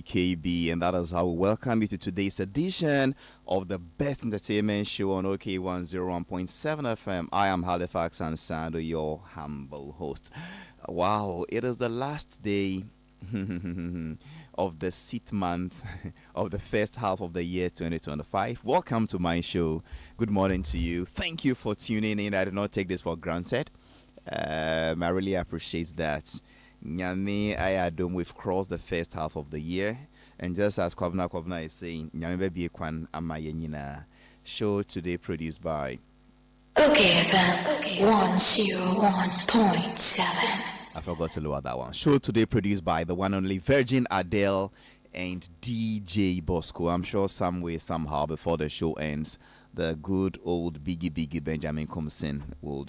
KB, and that is how we welcome you to today's edition of the best entertainment show on OK 101.7 FM. I am Halifax Ansah-ADDO, your humble host. Wow, it is the last day of the 6th month of the first half of the year 2025. Welcome to my show. Good morning to you. Thank you for tuning in. I do not take this for granted. I really appreciate that. Nyame Ayadom, we've crossed the first half of the year, and just as Kwabna is saying, Nyame be kwan amayenina. Show today produced by OK FM 101.7. I forgot to lower that one. Show today produced by the one only Virgin Adele and DJ Bosco. I'm sure some way somehow before the show ends, the good old Biggie Benjamin comes in will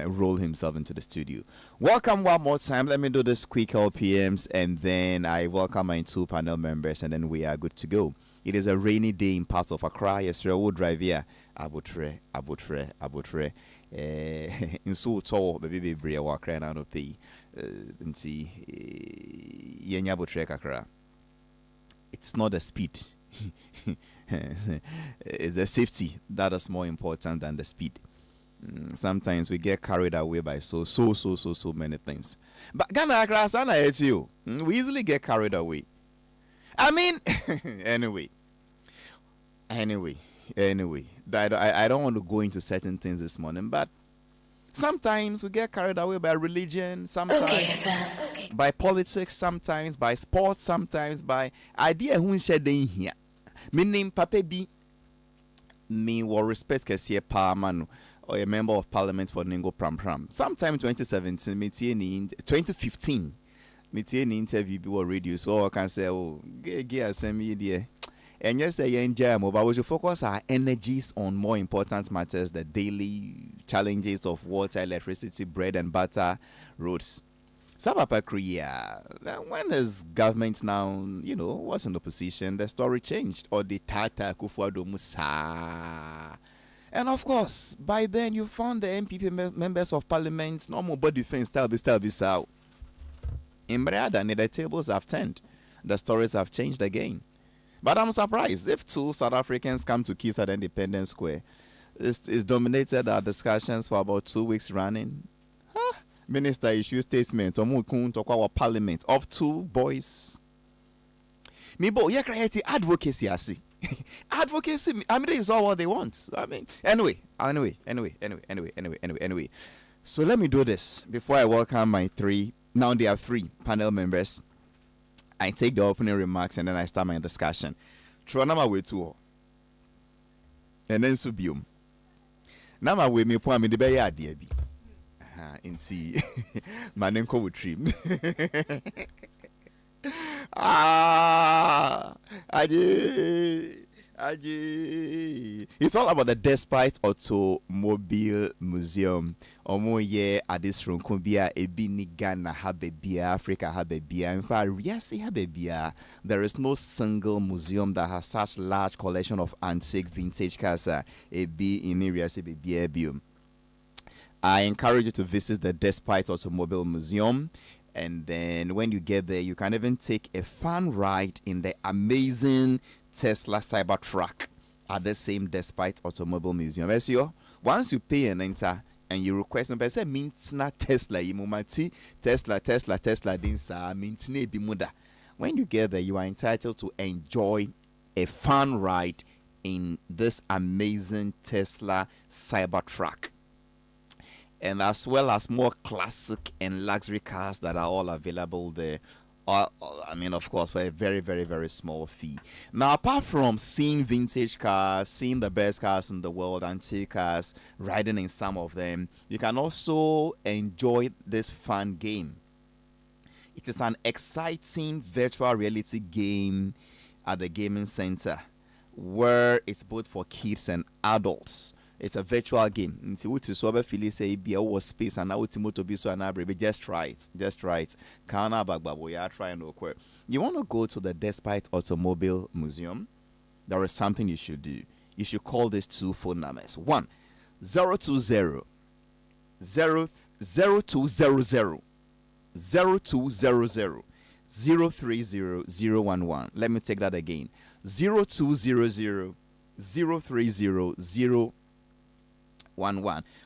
roll himself into the studio. Welcome one more time. Let me do this quick LPMs, and then I welcome my two panel members, and then we are good to go. It is a rainy day in parts of Accra. Yes, we will drive here. Abutre. In so tall, baby, bria wakra na no pay. Nti yenya abutre kakra. It's not the speed. It's the safety that is more important than the speed. Sometimes we get carried away by so many things. But Ghana Krasana it's you. We easily get carried away. I mean, anyway. I don't want to go into certain things this morning, but sometimes we get carried away by religion, sometimes by politics, sometimes by sports, sometimes by idea who said in here. Meaning, Papa B, me will respect Kessie Palmano. Or a member of parliament for Ningo Pram. Sometime 2017, 2015, me an interview before radio, so I can say, oh, get some media. And yes, I enjoy, but we should focus our energies on more important matters, the daily challenges of water, electricity, bread and butter, roads. Sabapa Korea, when is government now, was in opposition, the story changed, or the Tata Kufuado Musa. And of course, by then you found the MPP members of parliament, no more body defense, style this out. In Brada, the tables have turned. The stories have changed again. But I'm surprised if two South Africans come to kiss at Independence Square. It's dominated our discussions for about 2 weeks running. Minister issued statement on our parliament of two boys. Mibo, you create advocacy, I see. Advocacy, I mean, it's all what they want. I mean, anyway. So let me do this before I welcome my three. Now there are three panel members. I take the opening remarks and then I start my discussion. Tronama way to, and then subium. Nama we me po amide be ya dia bi. Inti manenko wo trim. It's all about the Despite Automobile Museum. Omoye at this room kumbia ebini Ghana habebia, Africa habebia. In fact, Riasi habebia. There is no single museum that has such large collection of antique vintage cars. Ebi in Riasi habebia. I encourage you to visit the Despite Automobile Museum. And then when you get there, you can even take a fun ride in the amazing Tesla Cybertruck at the same Despite Automobile Museum. Once you pay and enter and you request, say mintna Tesla, Tesla, dinsa mintne bimuda. When you get there, you are entitled to enjoy a fun ride in this amazing Tesla Cybertruck. And as well as more classic and luxury cars that are all available there. I mean, of course, for a very, very, very small fee. Now, apart from seeing vintage cars, seeing the best cars in the world, antique cars, riding in some of them, you can also enjoy this fun game. It is an exciting virtual reality game at the gaming center where it's both for kids and adults. It's a virtual game. Nti wuti so be feel say be a space and now moto be so an abre. Just try it. Kana bagbabo ya try no kwe. You want to go to the Despite Automobile Museum? There is something you should do. You should call these two phone numbers. 1-020 0200 0200 030 Let me take that again. 0200 030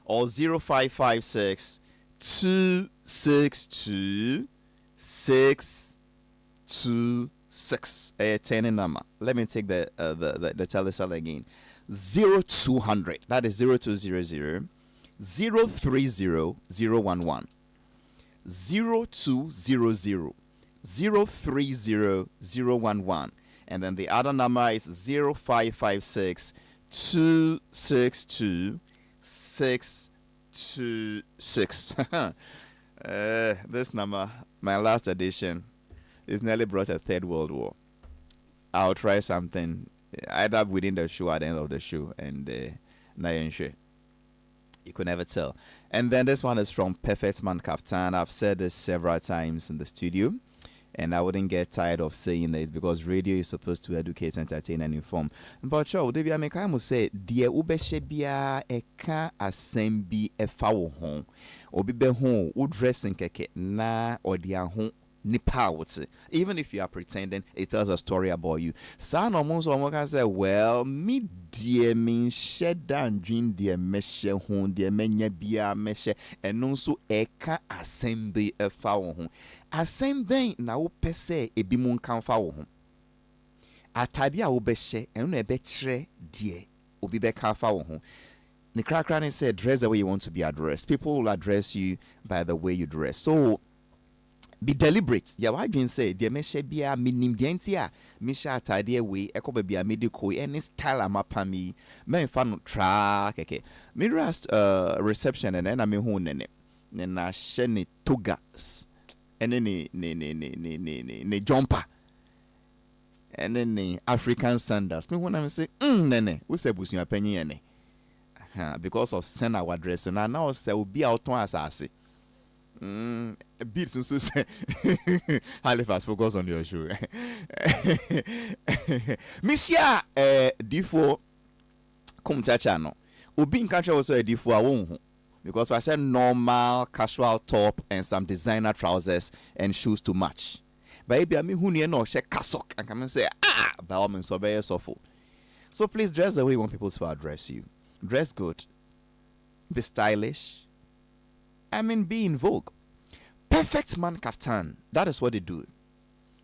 or 0556 262 626. Turning number. Let me take the telecell again. 0200. That is 0200 030 011 0200 030 011, and then the other number is 0556 262 626. This number, my last edition, is nearly brought a third world war. I'll try something either within the show, at the end of the show, and you could never tell. And then this one is from Perfect Man Kaftan. I've said this several times in the studio, and I wouldn't get tired of saying this because radio is supposed to educate, entertain, and inform. But sure, Debbie, I can say, dear Ubeshebia, eka asembi efawo hon, obibe hon, udressing keke na or dia hon. Even if you are pretending, it tells a story about you. Son almost can say, well, me dear mean shed down dream dear meshe home dear menya bia meshe and also eka assembly a foul home. Assembly now pese e bimun can foul home. Atadia obeshe and a betre dear obi beka foul home. The crack said, dress the way you want to be addressed. People will address you by the way you dress. So be deliberate. Yeah, why didn't say the meshe bia minim dientia misha atade we ekoba bia medical any style amapami men fan track okay. Mirrors reception and then I mean who nene na shene togas and then ne jumper and then the African standards. Me when I say nene we say busu apanyi ene because of send our dress and now say will be out on asase. Beats so say Halifax, focus on your show. Monsieur D4 come chacha no. Obi in country also a D4 won because I said normal casual top and some designer trousers and shoes to match. But if I mean who near no she cassock and come and say by all means so very soulful. So please dress the way you want people to address you. Dress good. Be stylish. I mean, be in vogue. Perfect Man Kaftan. That is what they do.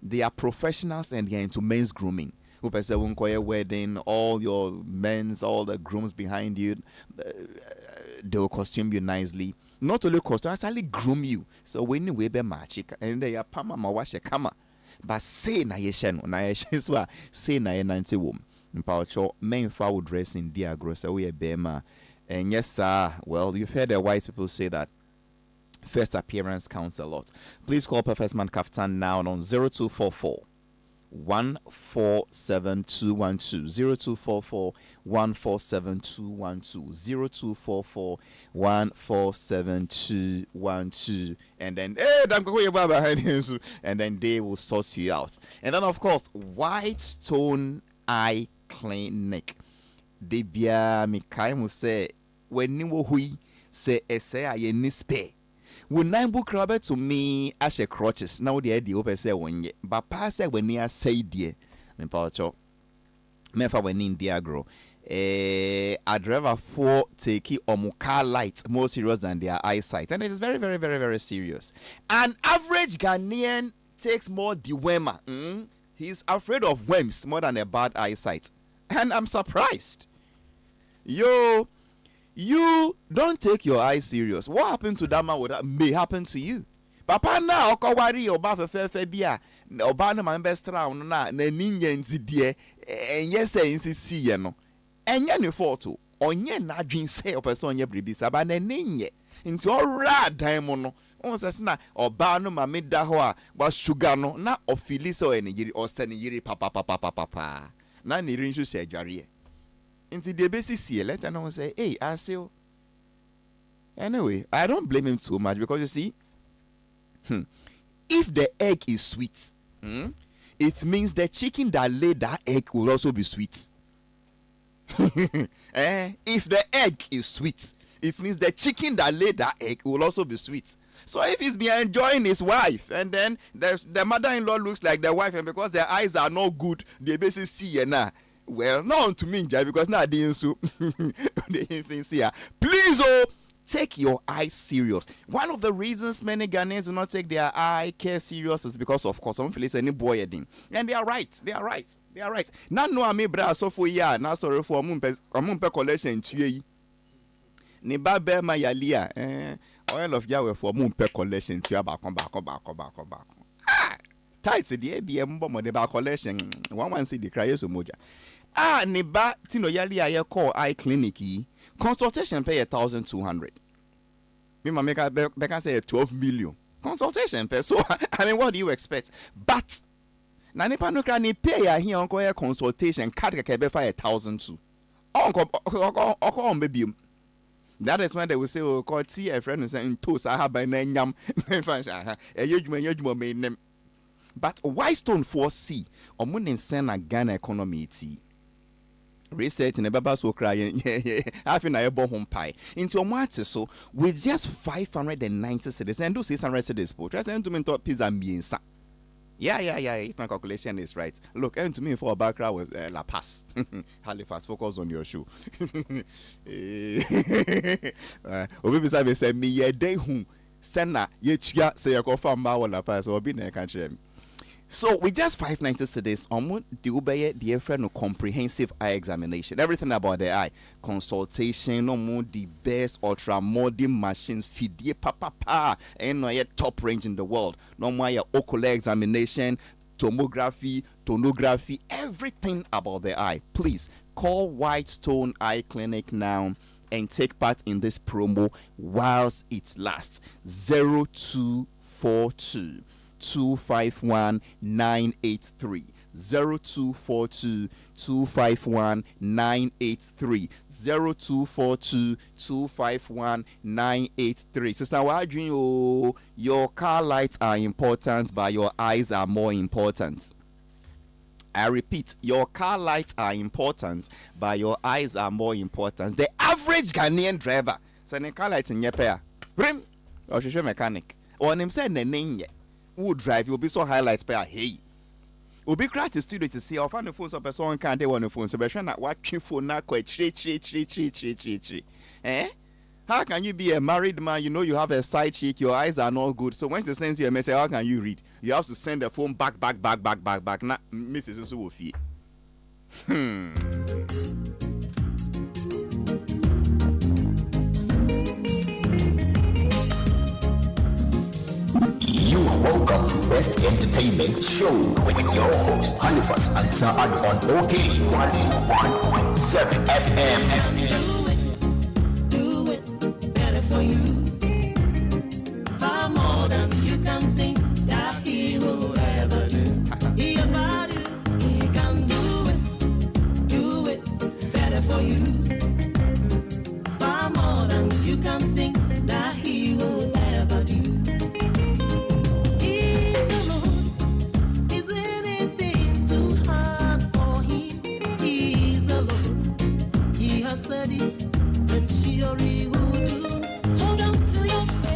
They are professionals and they are into men's grooming. Wedding, all your men's, all the grooms behind you, they will costume you nicely. Not only costume, actually groom you. So when you wear match, and they are pama mawash kama. But say na yesheno, na yesheswa, say na yenanti wom. Mpacho men foul dress in dear gross away bema. And yes, sir. Well, you've heard the white people say that first appearance counts a lot. Please call Perfect Man Kaftan now on 0244 147212 0244 147212 0244 147212 and then and then they will sort you out. And then of course White Stone Eye Clinic. They bia me kai say when you hui say essay aye nispe. When I book Robert to me as a crutches, now the idea of say one ye, but pass when near say dear. Me paucho. Me fa when in diagro. A driver for take car light more serious than their eyesight, and it is very, very, very, very serious. An average Ghanaian takes more dewema. He's afraid of worms more than a bad eyesight, and I'm surprised. Yo. You don't take your eyes serious. What happened to that man may happen to you. Papa na okowari oba fefe bia oba na man best round na ninye nzidie enye se nsisi ye no. Enye ne fault o. Onye na adwin say o person onye bribi saba na ninye. Nti ora dan mo no. On se na oba no ma me da ho a ba sugar no na ofili so ene yiri o se ne yiri papa. Na ne rin so se adware. Into the basis here, let and say, hey, I say, anyway, I don't blame him too much because you see, if the egg is sweet, it means the chicken that laid that egg will also be sweet. If the egg is sweet, it means the chicken that laid that egg will also be sweet. So if he's been enjoying his wife, and then the mother-in-law looks like the wife, and because their eyes are not good, they basically see now. Well, not to me, because now they didn't see her. Please, take your eyes serious. One of the reasons many Ghanaians do not take their eye care serious is because, of course, some feel it's any boy heading. And they are right. Now, no, I'm a bra so for ya. Now, sorry for a mumpe collection to ye. Ni babe ma yalia. Oil of Yahweh for mumpe collection to ya back. Tight to the ABM bomb the back collection. One see the cry so moja. Ni ba tino yalia ya call eye clinic. Consultation pay 1,200. Me make a say 12 million. Consultation pay. So I mean, what do you expect? But na nipa no kra ni pay ya here onko consultation card ka be for 1,200. Onko baby. That is when they will say, oh, call see a friend and say, "Toast I have by nyam." But why stone 4C? Omunin send a Ghana economy tea. Research in a baba so crying, having a home pie into a matter so with just 590 cedis and do 600 cedis for just to me top pizza being sa. Yeah. If my calculation is right, look, and to me for a background was La Paz, Halifax. Focus on your shoe. Obi bisa say me ye day who send ye chia say you go farm ba La Paz or be na country. So with just 590 cedis, the ubeye the friend no comprehensive eye examination, everything about the eye, consultation, the best ultra modern machines, feed papa, and no yet top range in the world. No more your ocular examination, tomography, tonography, everything about the eye. Please call Whitestone Eye Clinic now and take part in this promo whilst it lasts. 0242 251 983 0242 251 983 0242 251 983. Sister, why do you your car lights are important, but your eyes are more important? I repeat, your car lights are important, but your eyes are more important. The average Ghanaian driver, sending car lights in your pair, rim or show mechanic, or him said the name who drive, you'll be so highlights per hey. We'll be crowd to studio to see how far the phones of a person can't they want the phone. So be sure not what you phone now quite three. Eh? How can you be a married man? You know you have a side chick, your eyes are not good. So when she sends you a message, how can you read? You have to send the phone back. Now, Mrs. Sophie. You are welcome to Best Entertainment Show with your host HALIFAX ANSAH-ADDO on OK 101.7 FM. Do it better for you. Far more than you can think that he will ever do. He about you, he can do it better for you. Far more than you can think that he will ever do.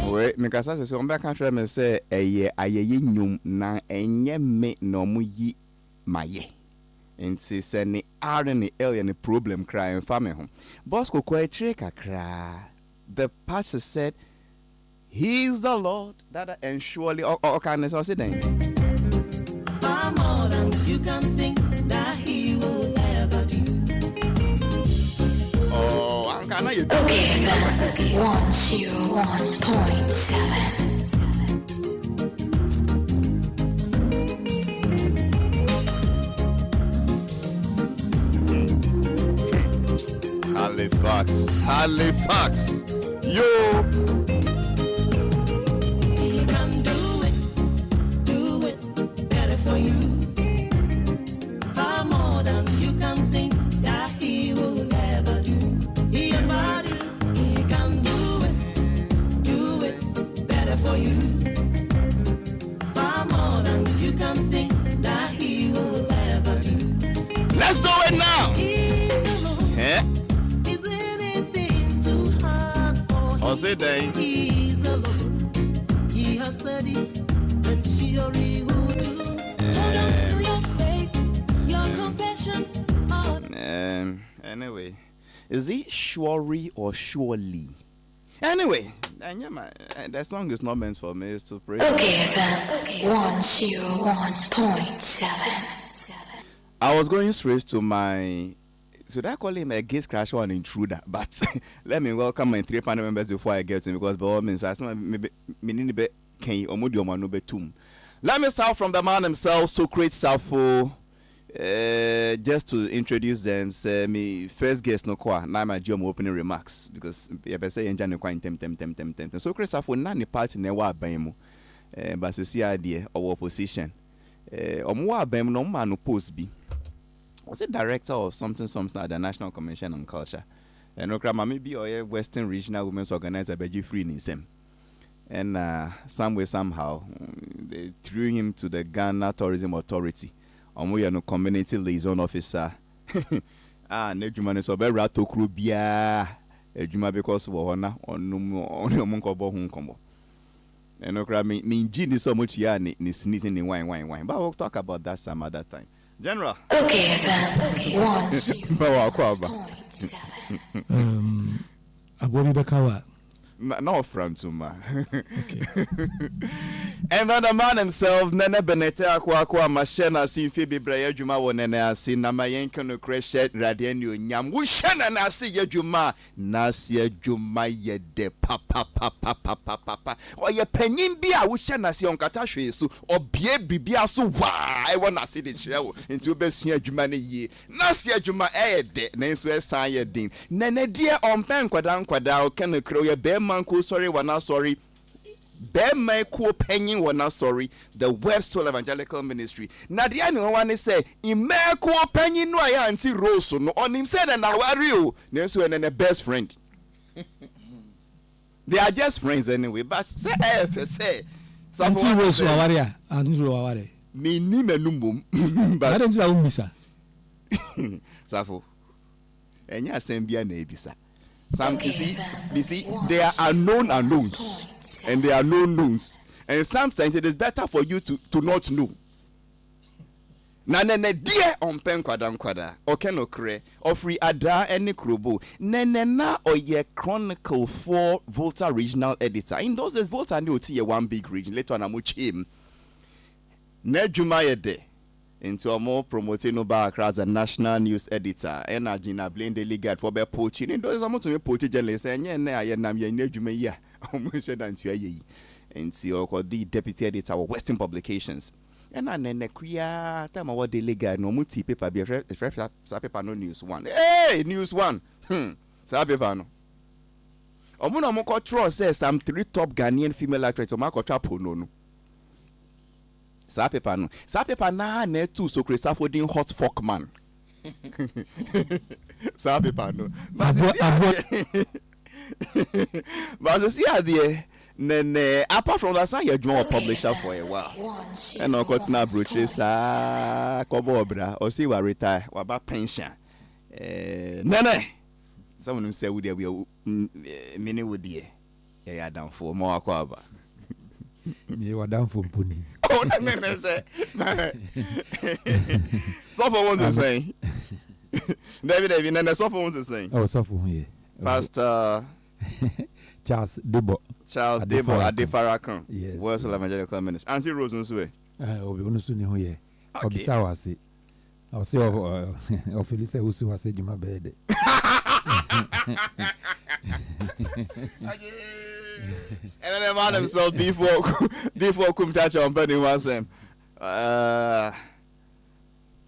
Wait, because I say, I'm back and try to say, aye, nyum na enye me no mu yi maye. And say, send the R and the L and the problem crying family home. Boss ko kwa kakra. The pastor said, He's the Lord that and surely can I say then? Far more than you can think that he will ever do. Oh, I'm gonna you do. Okay, then 101.7. Halifax, yo. He can do it better for you. Far more than you can think that he will ever do. He about you, he can do it better for you. Far more than you can think that he will ever do. Let's do it now. He's the Lord. Eh? Is anything too hard for him? I'll say then. He's the Lord. said it, and she already would do. Hold on to your faith, your compassion. Anyway, is it surely or surely? Anyway, the song is not meant for me. It's to pray. Okay, FM 101.7. I was going straight to my. Should I call him a gate crasher or an intruder? But let me welcome my 3 panel members before I get to him, because by all means, I maybe let me start from the man himself, Socrates Safo. Just to introduce them, say me first guest no kwa. Now my job opening remarks because you say enjoy no kwa tem. Socrates Safo na ni party ne wa ban mu. But see idea or opposition. Wa ban mu no man no post bi. Was it director of something at the National Commission on Culture? And Okrama be or Western Regional Women's Organizer Beji Free Nisem. And some way somehow they threw him to the Ghana Tourism Authority. We are no community liaison officer. Nejuma so be rato kru bia. Ejuma because we hona onu monko bo hu nkomo. And Okrama me gini so much ya ni sneezing ni wine. But we'll talk about that some other time. General. Okay, FM 101.7. Abori Bekawa. No front to ma. Okay. And then the man himself, Nene Benete Aqua Machena, see Phoebe Brea Juma, Nene, see Namayenko no Crescent, Radianu, Yam, Wushana, Nasi Yajuma, Nasia Juma, ye de papa, or ye penin bia, Wushana, see on Katashu, so, or Bia, so why I want to see the trail into Bessia Jumani ye, Nasia Juma, de, Nanswe Saya Din, Nene dear on Pen Quadam, can crow your bear manco, sorry, one not sorry. Bema ko penyin wona sorry the Word Soul Evangelical Ministry na dia ne one say ime ko penyin no ya anti Rose no on him said na wari o na so na best friend. They are just friends anyway, but say say Anti Rose wari a anti wari me ni menum but I don't know umisa Safo enya asembia na ebisa. Some you see, there are known unknowns and there are known knowns, and sometimes it is better for you to not know. Na nene dear on pen kwada okay no kre ofri ada any krobo nene na oye Chronicle 4 Volta regional editor. In those days Volta knew to one big region. Later on amuchim ne juma yede into a more promoting back as a national news editor and a Gina Blaine Daily Guide for be poaching. And those are to poaching journalists and yeah, nam ye nejume ya almost than to ye and see the deputy editor of Western Publications. And I nene queer time our Daily Guide no multi paper be fresh paper no news one. Hey, news one. Sa paper no. Omuna moko trust says some 3 top Ghanaian female actresses o mark of chapo no. Sa paper na ne too so Socrates Safo hot fuck man. Sa paper no. But see there nene apart from that you do a publisher for a while. And of course now brochure sa kobo bra or see we retire we ba pension. Nene someone say we there we mini would there. Yeah down for more akwa. Me wa down for pony. Oh, no, say. Someone wants to say. David, and someone wants to say. Oh, someone here. Pastor Charles Debo Adefarakan. Yes. Word Soul Evangelical Ministry. Auntie Rose Nsue. Obi onusu ni ho ye. Obisa wase. I say of Felisa who was said Juma bed. And then the man himself, D4 Kumtacha on Benny Wasem.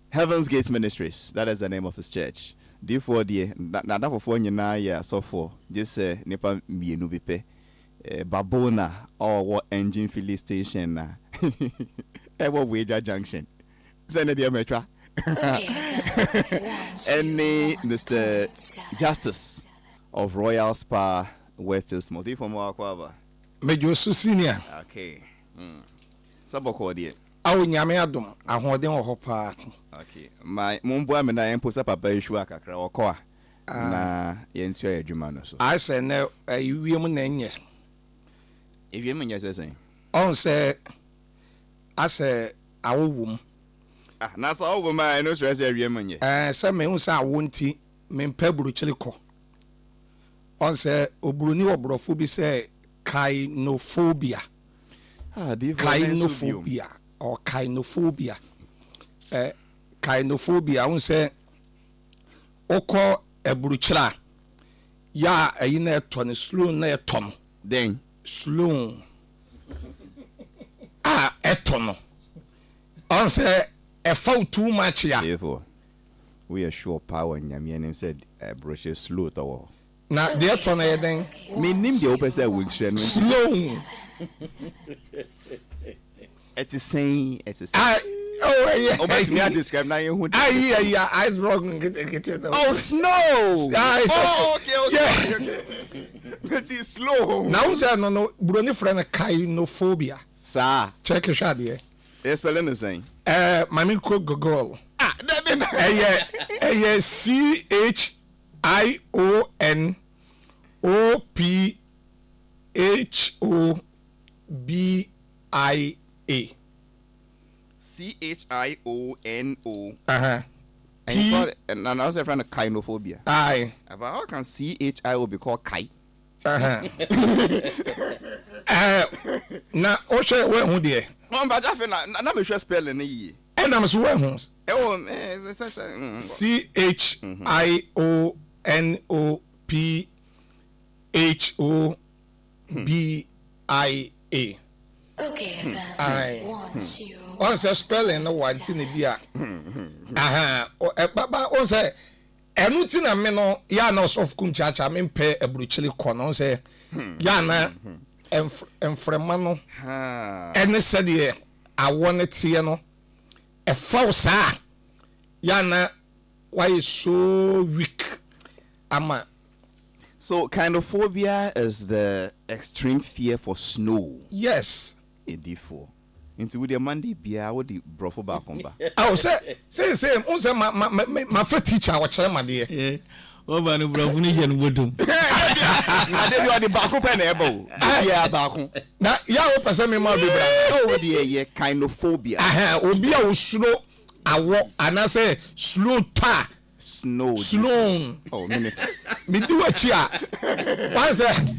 Heaven's Gates Ministries. That is the name of his church. D4 D. Now that for yeah, so for just Nipa Mienu Bipe. Babona or what engine filling station. Ever Wager Junction. Senator Metra. Any Mr. Justice of Royal Spa West Small. D for more Aquava. Major Senior. Okay. Saboko dear. Awu nyame adom ahoden wo hopa. Okay. My mumbo me na emposa papa issue akakra okoa. Na yentua adwuma no so. I say na wiem na nye. Eviem nya sesen. on say as a awum na so wo ma no stress area manye say me hu say awonti me mpa buruchili ko on say oburuni obrofo bi say kainophobia kainophobia or kainophobia kainophobia on say oko eburuchila ya eyi na eto ne slow na eto no then slow eto no on say e fall too much ya therefore we are sure power nyame and him said brochure slow to na the eto na eden me nim the open say will share no slow it is saying oh yeah but me I describe now you yeah ice rock get oh snow okay it is slow now say no brony friend kainophobia sir check your shot here spelling the same mami ko gogol that CHIONOPHOBIA CHIONO P and I was a friend of kainophobia I but how can CHIO be called kai na o she we hu de no but I feel na me sure spelling yi and am so we hu CHIONOPHOBIA Okay, Aye. 1, 2. on say spelling no one thing be a baba on say enu ti na me no ya na of kum chacha me pe ebruchili ko no say ya na enfrema no ene said ye awon tie no e fa sa ya na why is so weak ama so kainophobia is the extreme fear for snow yes D4 into with the Monday bia what the brofo back on ba I say on say my first teacher wa chere ma de Oba no brofo ni je no bodum na dey you the back up na ebo ya back na ya wo pese me ma be bra no dey ye kainophobia obi a wo suro awo ana say slow ta snow slow oh minister me do wachi a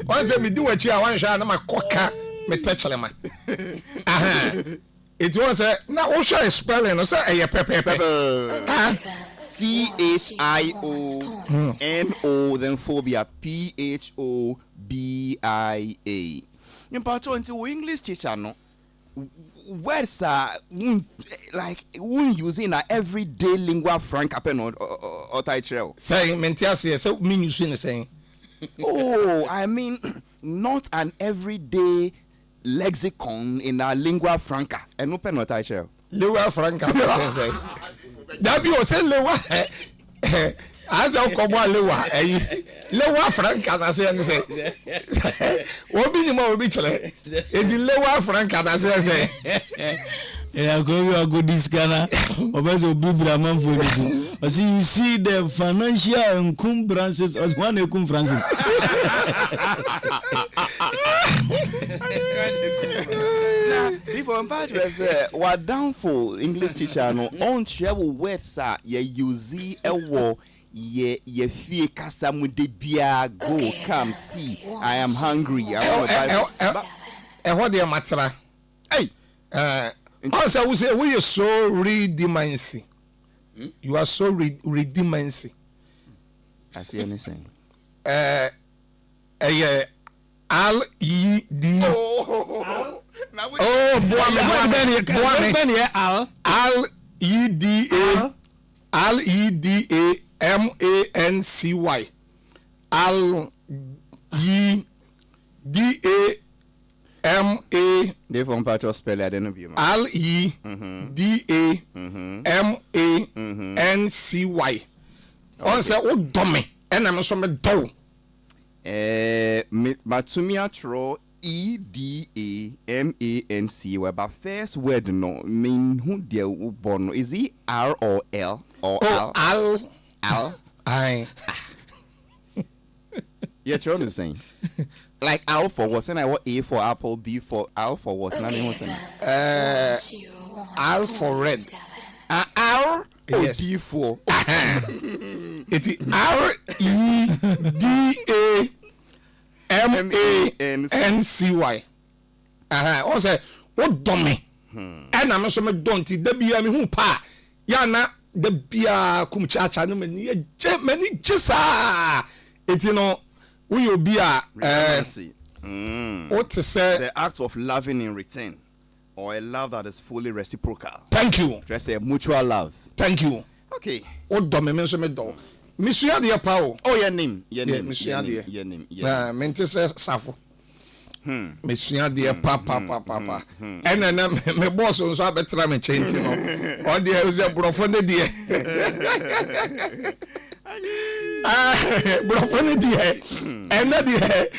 once me do wachi a wan sha na makoka me techele ma it was na o sha spelling no say e pepe CHIONO then phobia PHOBIA you part into English teacher no words are like we use in a everyday lingua franca pen or title saying mentias say me use in saying oh I mean not an everyday lexicon in a lingua franca and open or title lewa franca say that be o say lewa as a kobo lewa lewa franca na say obi ni mo obi chele e di lewa franca na say yeah, go this Ghana. Obezo Bibra man for this. You see the financial encumbrances as one encum Francis. If I'm bad, what downfall English teacher no on travel words ye use a war ye fear kasamu de bia go come see I am hungry what the matra hey also we say we are so redeemancy you are so redeemancy I see anything LED now LEDAMANCY LEDAMA they from patro spell I don't know LEDAMANCY on say o dome and I'm so me do Matumia tro EDAMANC but first word no mean who dear born is he R or L or Al I yeah, you're the same. Like Al for what? Say I what A for apple, B for Al for what? Okay, Al for red. Al or Yes. D for? It is REDAMANCY. O say what dummy. And I'm so me don't da bia me hu pa. Ya na da bia kum chacha no mani jisa. It you know we will be a what to say The act of loving in return, or a love that is fully reciprocal. thank you. Just a mutual love. Thank you. Okay. What dummy me so me do. Me sua de pa o. Oh, your name. Yeah, me sua de. Your name. Na mente se safo. Me sua de pa. Ena na me boss nso abetra me chenti no. O de e ze brofo ne de. Brofo ne de. Ena de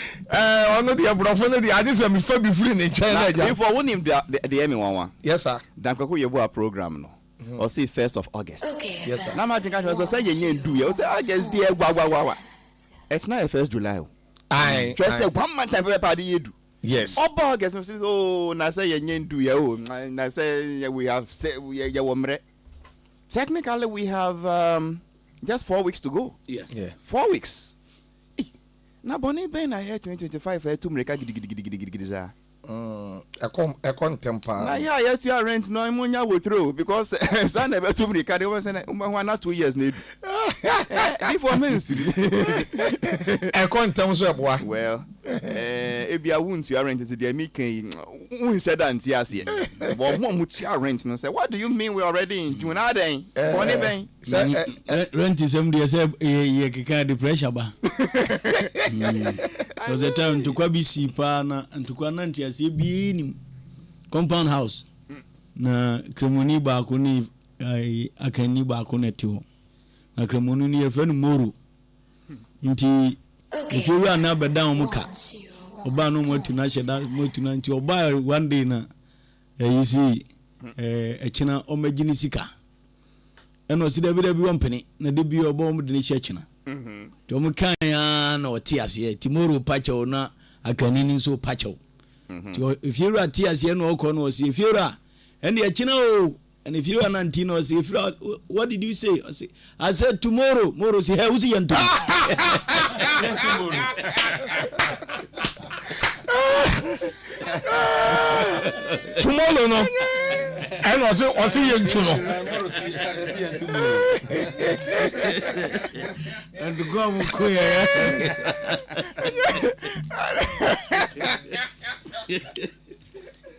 ono de brofo ne de. Ade se me fa bi free ne chen na ja. If I want him the Emmy one. Yes sir. Dan kwako yebo a program no. Or say 1st of August. Okay. Yes sir. Na ma drink so say yen do you say August dey gwa. It's not 1st July. Aye. Just say 1 month time paper dey do. Yes. Oba August says oh na say yen do ya oh na say we have say we womre. Technically we have just 4 weeks to go. Yeah. 4 weeks. Na boni ben na here 2025 to mreka gidigidi za. Ekon tempa. Na ya yet your rent no imunya wotro because san ebe to mreka dey was na na 2 years na edu. Before men's. Ekon tem so eboa. Well, ebia won't your rent to the making won said anti ase. But mo mutu your rent no say what do you mean we already in June aden? Boni ben. Rent is somebody say ye keka the pressure ba. Was the time to kwa bisi pa na ntukwa na ntiase bi nim compound house na kremoni ba ko ni akani ba ko na tiwo na kremoni ni ye friend moro nti if you are na be down muka oba no mo tuna sheda mo tuna nti oba one day na you see echina o magini sika eno si da bi wompene na de bi oba mo de ni chechina to mo kan ya na o ti ase tomorrow pacho na akani ni so pacho so if you are ti ase no ko no si if you are and echina o and if you are 19 or say what did you say? I said tomorrow say hey who's you Tomorrow no. And was he young to no. and to go queer.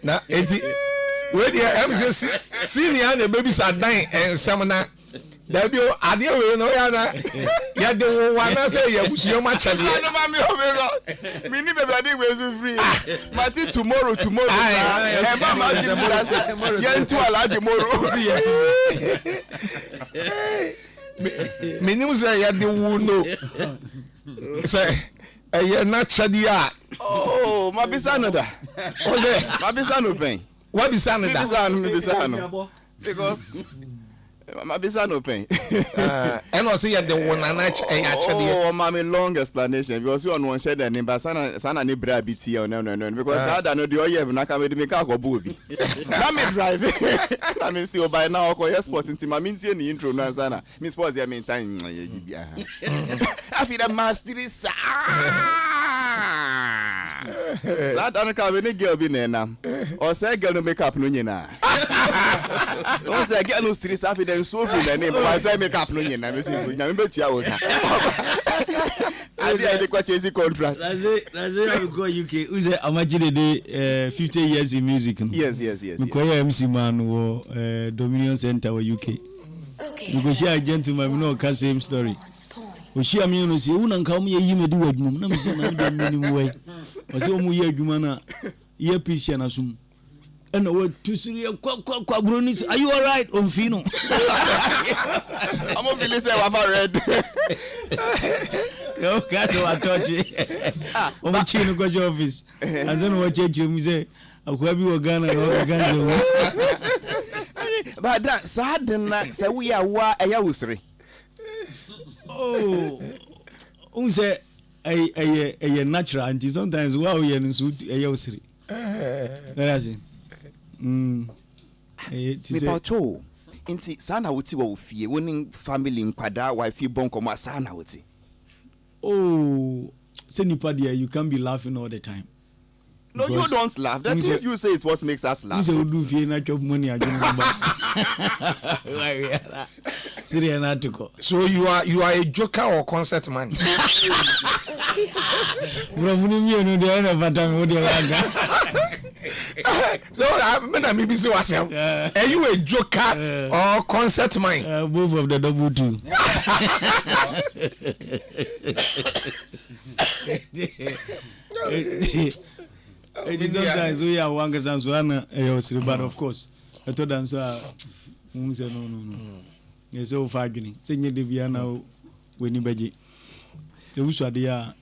Na enti we dey MC senior na baby sa dan ensem na da bi o ade we no ya na ya de wo wa na say ya busuo ma chale No mami o me go. Me ni baby ade we so free. Mati tomorrow. E ma ma di bura say yen tu alaji moro. me nim say ya de wo no say ya na chadi a Oh, ma bisa no da. o say Ma bisa no pen. what be sound Me that bisa no. Because ma bisa no pen. and o say ya de wo na na chadi Oh, mami long explanation because you on one share the name but sana ni bra biti o no because I don't know the oye na ka me ka go buobi. Na me drive. Na me see o by now ko yes sport nti ma me ntie ni intro na sana. Me sports ya me time ye bia. I feel the mastery sa. Sa dan ka me ni girl bi na na. O say girl no make up no nyina. O say girl no street sa fi den so fi na name but say make up no nyina me say nya me betua wo ka. I did quite easy contract. That's it we go UK. Who say imagine the 50 years in music. Yes. We call MC man wo Dominion Center wo UK. Okay. You go share a gentleman we know can same story. We share me no say una nka me yi me do adwuma na me say na me minimum way. We say omu yi adwuma na ye piece na sum. And what to see kwa Brunis, are you all right on Fino? I'm going to say what I read. You can't touch it. I'm chilling go to office. And then what you say, I'll grab you a gun and all the guns. But that sad and say we are what I was. Oh, who say a natural and sometimes wow you know so a usiri that's it me pacho inti sana wuti wa ufie woni family nkwada wife bonko ma sana wuti oh say nipa there you can't be laughing all the time. No, you don't laugh. The things you say is what makes us laugh. You say do fie na chop money Syria na to. So you are a joker or concert man? Bro, you know the other pattern what you So I maybe so are you a joker or concert man? Both of the double two. Sometimes we are one person but of course I told them so say no they say far journey say you dey be now when you budget so we should there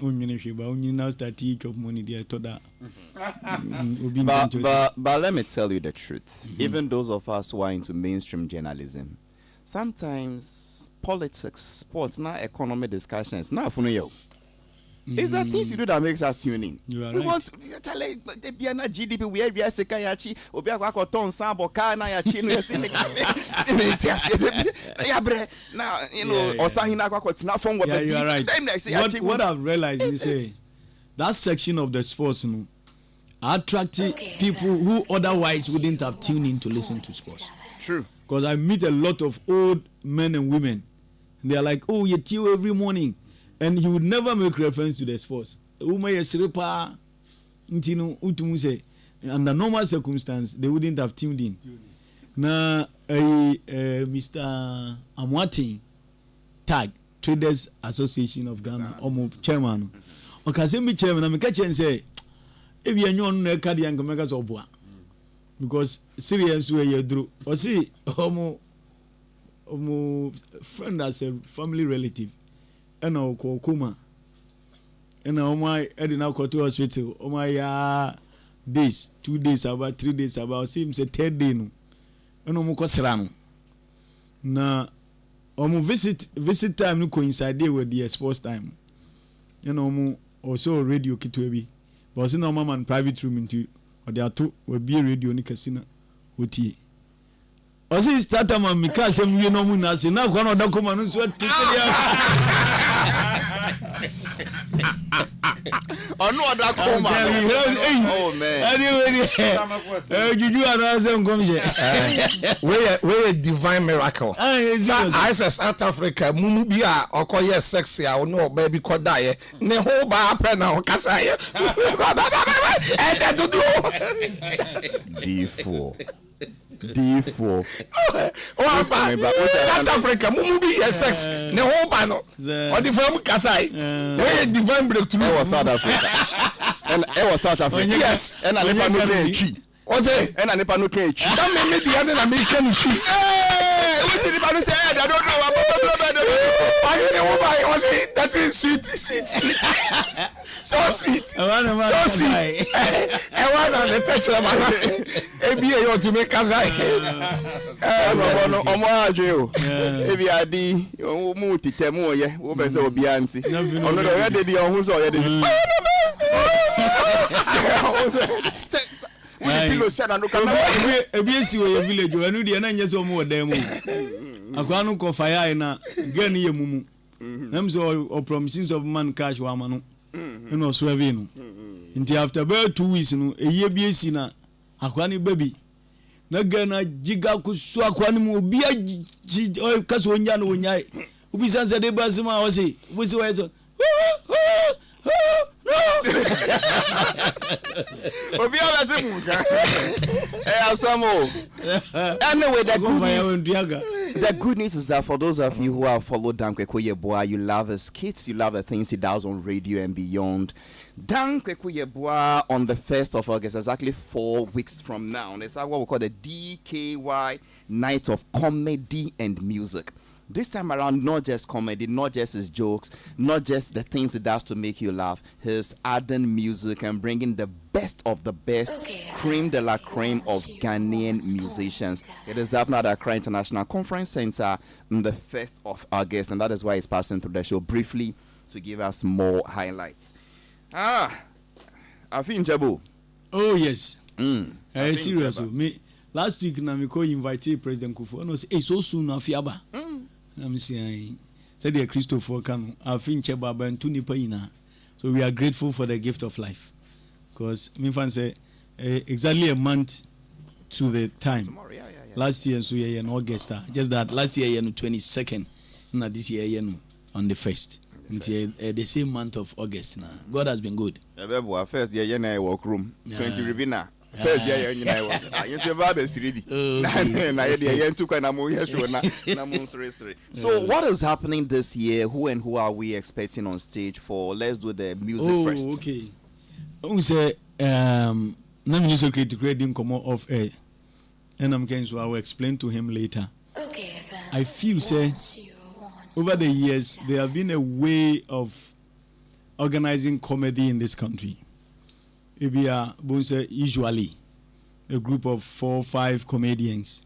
only now start to chop money there to that. But let me tell you the truth. Even those of us who are into mainstream journalism, sometimes politics, sports, now economic discussions, now for you. It's the things you do that makes us tune in. You are we right. want to like the Biana GDP we are sekayachi obiakwa ton sambo kana ya chinu yesini now you know osahina kwa tina from what you are right. What I've realized is say that section of the sports attracting people who otherwise wouldn't have tuned in to listen to sports. True. Because I meet a lot of old men and women and they are like, oh you tune every morning. And he would never make reference to the sports. Under normal circumstances, they wouldn't have tuned in. Now, Mr. Amwati Tag, Traders Association of Ghana, chairman. Okay, say me chairman, I'm catch and say, if you are not cardiac makers of bois, because serious way you drew. Or see, friend as a family relative. And now Kuma and now my Eddie now go to hospital. Oh my days, 2 days about 3 days about seems a third day no. And no more serano. Na visit time no coincide with the sports time. You know also radio kitwebi. But see no mama and private room into or there are two will be a radio ni casino oti. Osi starter man mika sem we no mu na se na kwa no da koma no so tikiri Onu oda koma. Oh man. Anyway, juju ana se nkom je. We a divine miracle. I say South Africa mumu bi a okoye sexy a no baby kodaye ne ho ba apre na okasa ye. E da dudu. D4. South Africa, mumu yes sex. Ne ho ba no. O di from Kasai. We divine breakthrough. It was South Africa. And it was South Africa. Yes. And I never know Kenchi. What's it? And I never know Kenchi. Don't make me the other American tree. Hey, we see the man say I don't know. I don't know why was it that is sweet. So sweet. So sweet. I want on the touch of my ABA or to make Kasai. Omo ajo. Ebi adi mu titemu ye, wo be se obi anti. Ono do ready di ohun so ye dey. We pillow share and look at ebi si we village we no dey na nye so mo dem o. Akwa no ko fire na gan ye mumu. Nam so o promising of man cash wa ma no. No so heavy no. Until after about 2 weeks no eye bi esi na akwa ni baby. Na gana jiga ku so akwa ni mu obi a kaso onya no onya. Ubi sanse de basima o se. Ubi se wa so. Obi ala ti mu ka. Asamo. Anyway, the good news is that for those of you who have followed Dan Kwekuye Boa, you love his skits, you love the things he does on radio and beyond. Dan Kwekuye Boa on the 1st of August, exactly 4 weeks from now. It's what we call the DKY Night of Comedy and Music. This time around, not just comedy, not just his jokes, not just the things he does to make you laugh. He's adding music and bringing the best of the best, cream de la creme of Ghanaian musicians. It is happening at Accra International Conference Center on the 1st of August, and that is why he's passing through the show briefly to give us more highlights. I think Jabu. Oh yes. Serious. Me last week na me call invite President Kufuor. No say so soon afiaba. I'm saying said the Christopher can I think Baba and two nipa ina. So we are grateful for the gift of life. Because me fan say exactly a month to the time. Tomorrow, yeah. Last year so in August. Just that last year on the 22nd. Now this year on the 1st. Until the same month of August now. God has been good. First year in work room. 20 Ribina. First year in work. Yes, the Bible is ready. So what is happening this year? Who are we expecting on stage for? Let's do the music first. Okay. I say I'm so creating come off air. And I'm going to I will explain to him later. Okay, I feel say over the years there have been a way of organizing comedy in this country. Maybe usually a group of 4 or 5 comedians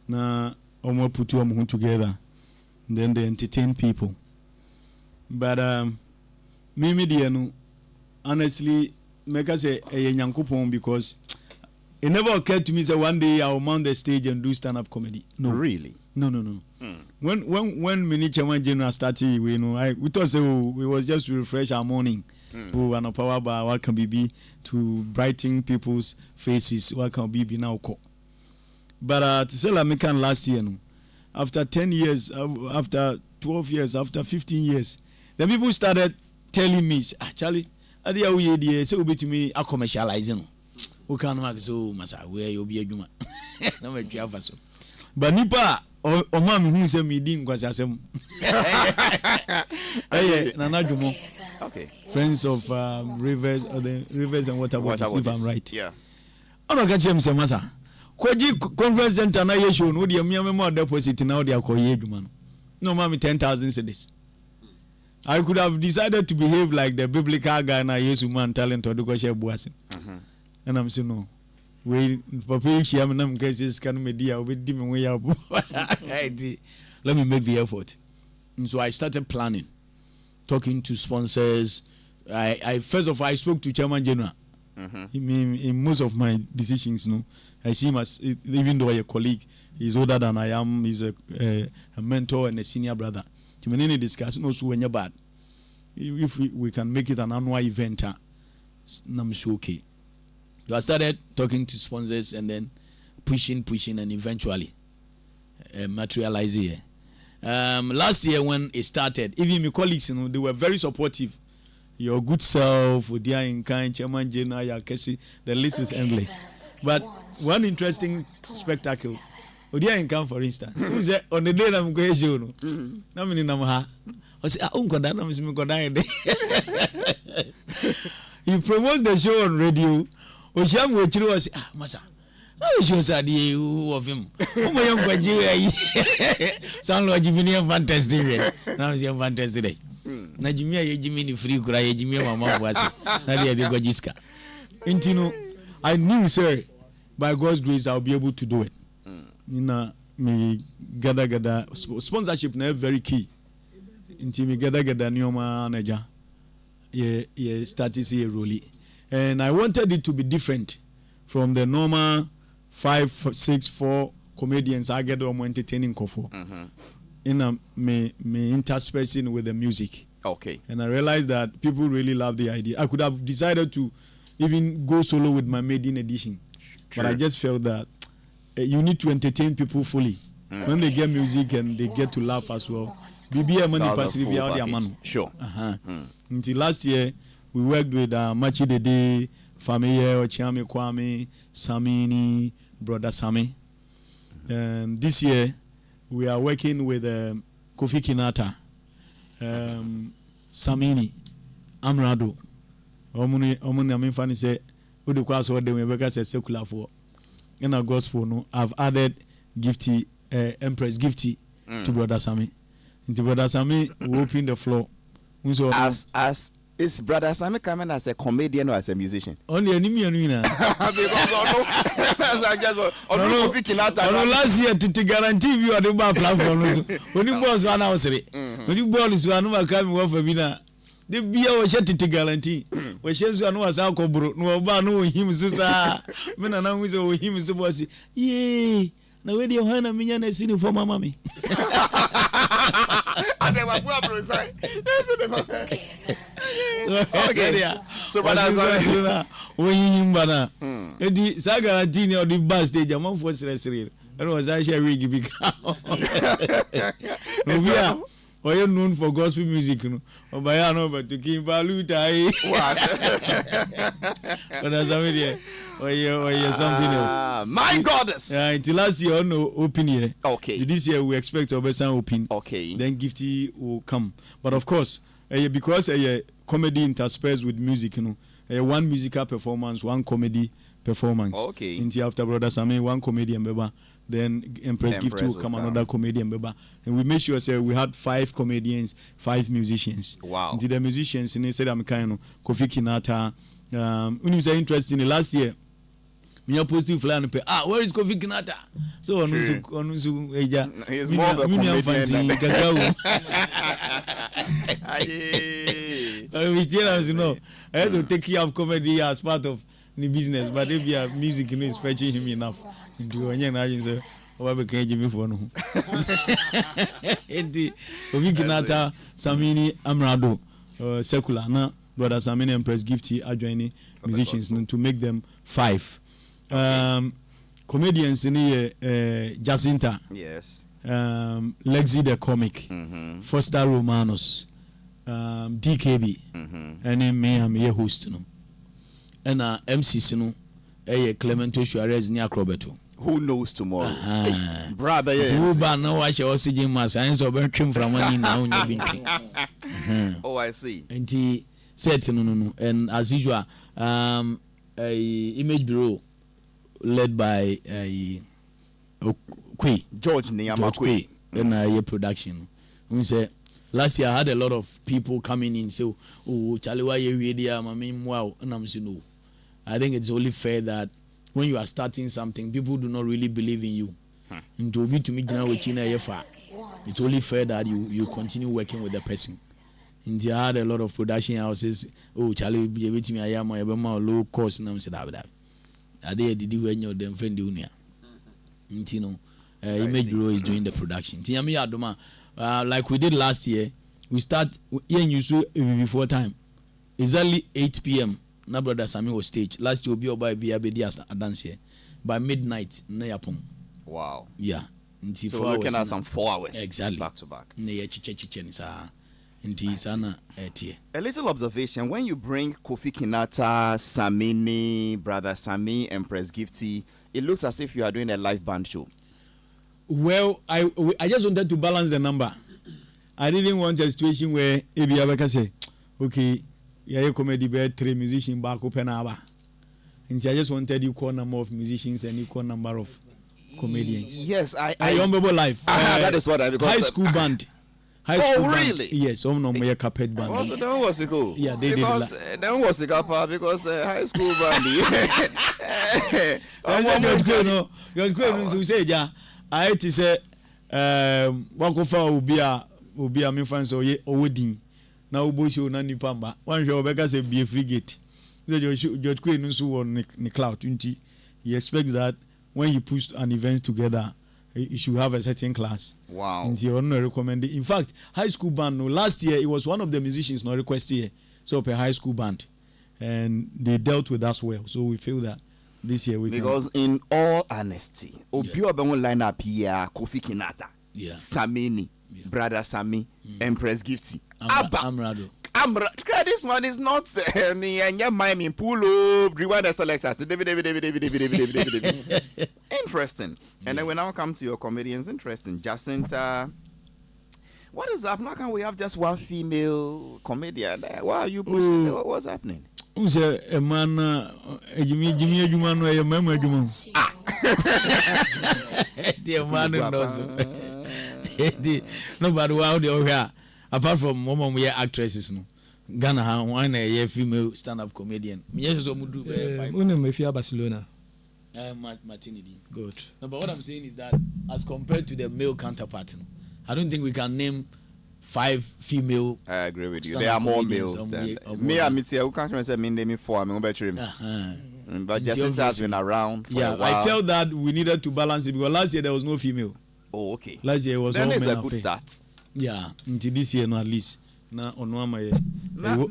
na omo put them together, then they entertain people. But me honestly make us say a nyankopon because it never occurred to me that one day I'll mount the stage and do stand-up comedy. No, really. No. When Mini Chairman General started, we thought it was just to refresh our morning. And a power bar, what can be to brighten people's faces, what can be now. But to say American last year, after 10 years, after 12 years, after 15 years, the people started telling me, Charlie, I did say to me, I commercializing. Who can make so masa where you be a juma? No me drive so. But nipa o mama who say me din kwasi asem. Nana Jumo. Okay. Friends of rivers and water bodies, if I'm right. Yeah. Ono ka chem se masa. Kwaji conference center na ye show no de me more deposit na de akoye adwuma no. No mama 10,000 cedis. I could have decided to behave like the biblical guy na Yesu man talent or do go share buasin. And I'm saying no. We papa she am nam cases can media with dim way up. Let me make the effort. And so I started planning, talking to sponsors. I first of all I spoke to Chairman General. In most of my decisions, I see him as, even though I'm a colleague, he's older than I am. He's a mentor and a senior brother. To many discussion also when you're bad. If we can make it an annual event, I'm sure okay. So I started talking to sponsors and then pushing, and eventually materializing. Last year when it started, even my colleagues, they were very supportive. Your good self, Udia Inkan, Chairman General, Yakesi, the list is endless. But one interesting spectacle, Udia Inkan, for instance, who said on the day I'm going to show you, I said, he promotes the show on radio. Osham Wechiro was Masa. Oh, she was a deal of him. Oh, my young Baji, sound like Jimmy fantastic. Now she's fantastic. Najimia Jimmy free cry, Jimmy Mama was Nadia Bigojiska. Intino, I knew, sir, by God's grace, I'll be able to do it. Me gada sponsorship now very key. Inti me gada Nioma Naja. Yeah, started see a role. And I wanted it to be different from the normal 5, 6, 4 comedians I get on entertaining kofo. In me interspersing with the music. Okay. And I realized that people really love the idea. I could have decided to even go solo with my maiden edition. True. But I just felt that you need to entertain people fully. When they get music and they get to laugh as well. Sure. Until last year, we worked with Machi Dede, Famiye, Ochiame Kwame, Samini, Brother Sami. And this year, we are working with Kofi Kinata, Samini, Amrado. Omuni Amifani say, Udu Kwaso de Webeka said secular for. In our gospel, no, I've added Gifty, Empress Gifty to Brother Sami. Into Brother Sami, we open the floor. As is Brother Sami coming as a comedian or as a musician? Only enemy and winner. Last year to guarantee you are the bar platform. When you boss 1 hour, when you boss is one of coming off a winner. The beer was shed to guarantee. We shall so no as alcohol, no bar, no him, Susa. Men are now with him, so was yea. Now, where do you hand a million and seen for my mommy? I never Okay, so but that's when you banner. The Saga Dini or the bus stage among force wrestling. And was actually really big. Or you're known for gospel music, you know, or by an over to King Baluta. But as I'm here, or you're something else. My goddess. Until last year, no opinion. Okay. This year, we expect to be some opinion. Okay. Then Gifty will come. But of course, because comedy interspersed with music, you know, one musical performance, one comedy performance. Okay. Until after Brothers, I mean, one comedian, Beba. Then Empress Gift will come another comedian, Beba. And we made sure we had 5 comedians, 5 musicians. Wow. Until the musicians, and they said, I'm kind of Kofi Kinata. When you say interesting, last year, me a positive fly and pay. Where is Kofi Kinata? So on he's more of a comedian. We tell you know, I have to take care of comedy as part of the business, but if your music, you know, is fetching him enough. Do any say, "Oh, I can't give me for no." Kofi Kinata, Samini Amrado, secular na brother Samini Empress Gifty are joining musicians to make them 5. Comedians in here, Jacinta, yes, Lexi the comic, Foster Romanos, DKB, and then me I'm your host, no, and MC no, Clemento Suarez near Crobeto. Who knows tomorrow? Hey, brother, yes. yes. You no watch oxygen mask. I ain't trim from money now. Oh, I see. And he said no. And as usual, a image bureau led by George Niyama and a production. We say last year I had a lot of people coming in. So, Charlie, why you ready? Wow, and I'm saying no. I think it's only fair that when you are starting something, people do not really believe in you. And to be to me, it's only fair that you continue working with the person. And I had a lot of production houses. Oh, Charlie, be with me. I am a low cost. And I'm saying that. I did when you're them friend dunia. You know, Image Bureau is doing the production. Like we did last year, we start before time. Exactly 8 p.m. Na brother Sami was stage. Last year, we be a dance here. By midnight, na yapom. Wow. Yeah. So we're looking at some 4 hours. Exactly. Back to back. A little observation. When you bring Kofi Kinata, Samini, brother Sami, Empress Gifty, it looks as if you are doing a live band show. Well, I just wanted to balance the number. I didn't want a situation where Ebi Abeka say, okay, yeah, comedy bed 3 musicians back open hour. And I just wanted equal number of musicians and equal number of comedians. Yes, I remember live. That is what I because high school band. Really? Band. Yes, no carpet band. Also, that was the goal. Yeah, they because did. That was the gapper because high school band. You're going to say, yeah, I had to say, Wakofa will be a influence or wedding. Now, Busho Nani Pamba. One show Becca say be a frigate. George Queen on the cloud 20. He expects that when you put an event together, you should have a certain class. Wow. And you not recommend it. In fact, high school band, no, last year it was one of the musicians not requested here. So a high school band. And they dealt with us well. So we feel that this year we because in all honesty, Obio Bengo line up here, Kofi Kinata, Samini, brother Sami, Empress Gifty. Amrado. This one is not me and your mind in pull up, rewind the selectors. Interesting. And then we now come to your comedians. Interesting. Jacinta. What is up? How can we have just one female comedian? Why are you pushing? What's happening? Who's a man? Jimmy, a member. The man knows. Nobody wow the apart from woman we are actresses no Ghana one a female stand-up comedian me so mudu Mefia Barcelona Martinidi good. No, but what I'm saying is that as compared to the male counterpart I don't think we can name 5 female. I agree with you. stand-up There are more comedians males on than the- on me. the- I mean, who can't say me 4. I'm going to but Jacinta has been around for a while. I felt that we needed to balance it because last year there was no female. Oh, okay. Last year it was Then all it's men a good affair. start. Yeah, until this year, no, at least. Now, on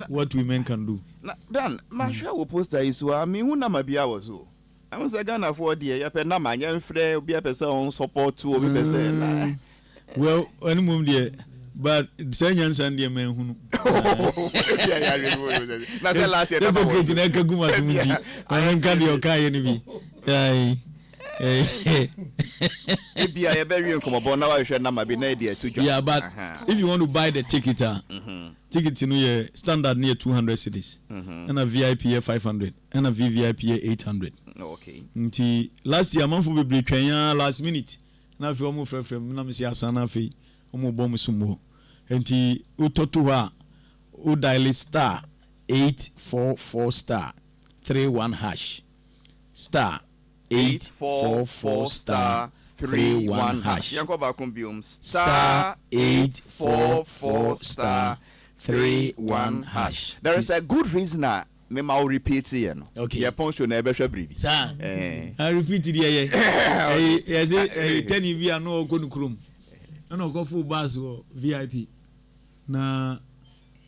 what women can do. Dan, my show will post that is I mean, who nama be ours. I was a gun for the Yapena, my young friend, be a person support to be person. Well, any move there, but Sanyans and the men who. That's the last year. That's okay. Tineka Gumas Muji. I am candy or Kai enemy. Maybe I very uncommon. Now I should not be an idea to join. Yeah, but if you want to buy the ticket, ticket in here standard near 200 cities, and a VIP 500, and a VVIP 800. Okay. Last year, I'm for be Kenya last minute. Now, if you want to from Namisia Sana Fee, Omo Sumo, and Utotua, Udaili star 844 star 31 hash star 844 star 31 hash star 844 star 31 hash. There is a good reason I will repeat it. Okay. Your punch will never show brief. Sir, I repeat it here. I say 10 if you are no going to chrome. I know go full bus or VIP. Na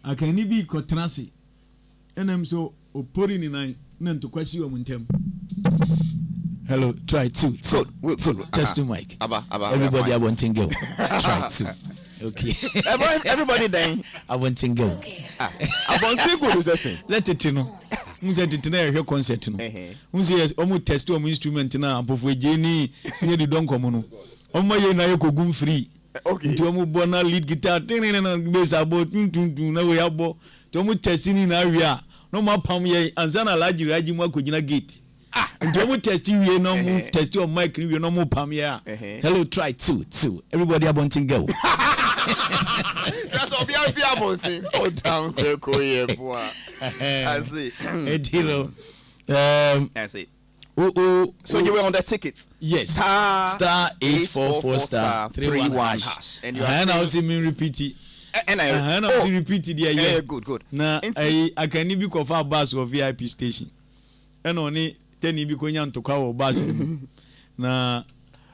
I can be Kotrasi. And I'm so pouring in I none to question you them. Hello, try two. Test to mic. Everybody I want to go. Try two. Okay. Everybody then. I want to go. I want to go to the same. Let it know. Who said it tonight? Your concert. Who says almost test to instrument now? Before Jenny, senior the don't come on. My na yoko gum free. Okay. To amu bona lead guitar. Bass about na we abo. To amu testing in area. No more palm ye. Anzana laji raji mwa kujina gate. To amu testing we no more testing on mic. We no more palm ye. Hello, try two. Everybody about to go. That's all be about it. Oh, down, boy. I see. I see. So you were on the tickets? Yes. Star 844 star 31 hash. And you are now see me repeat it. And I see repeat it there. Yeah, good. Now I can even go for bus or VIP station. And only 10 be going to cover bus. Na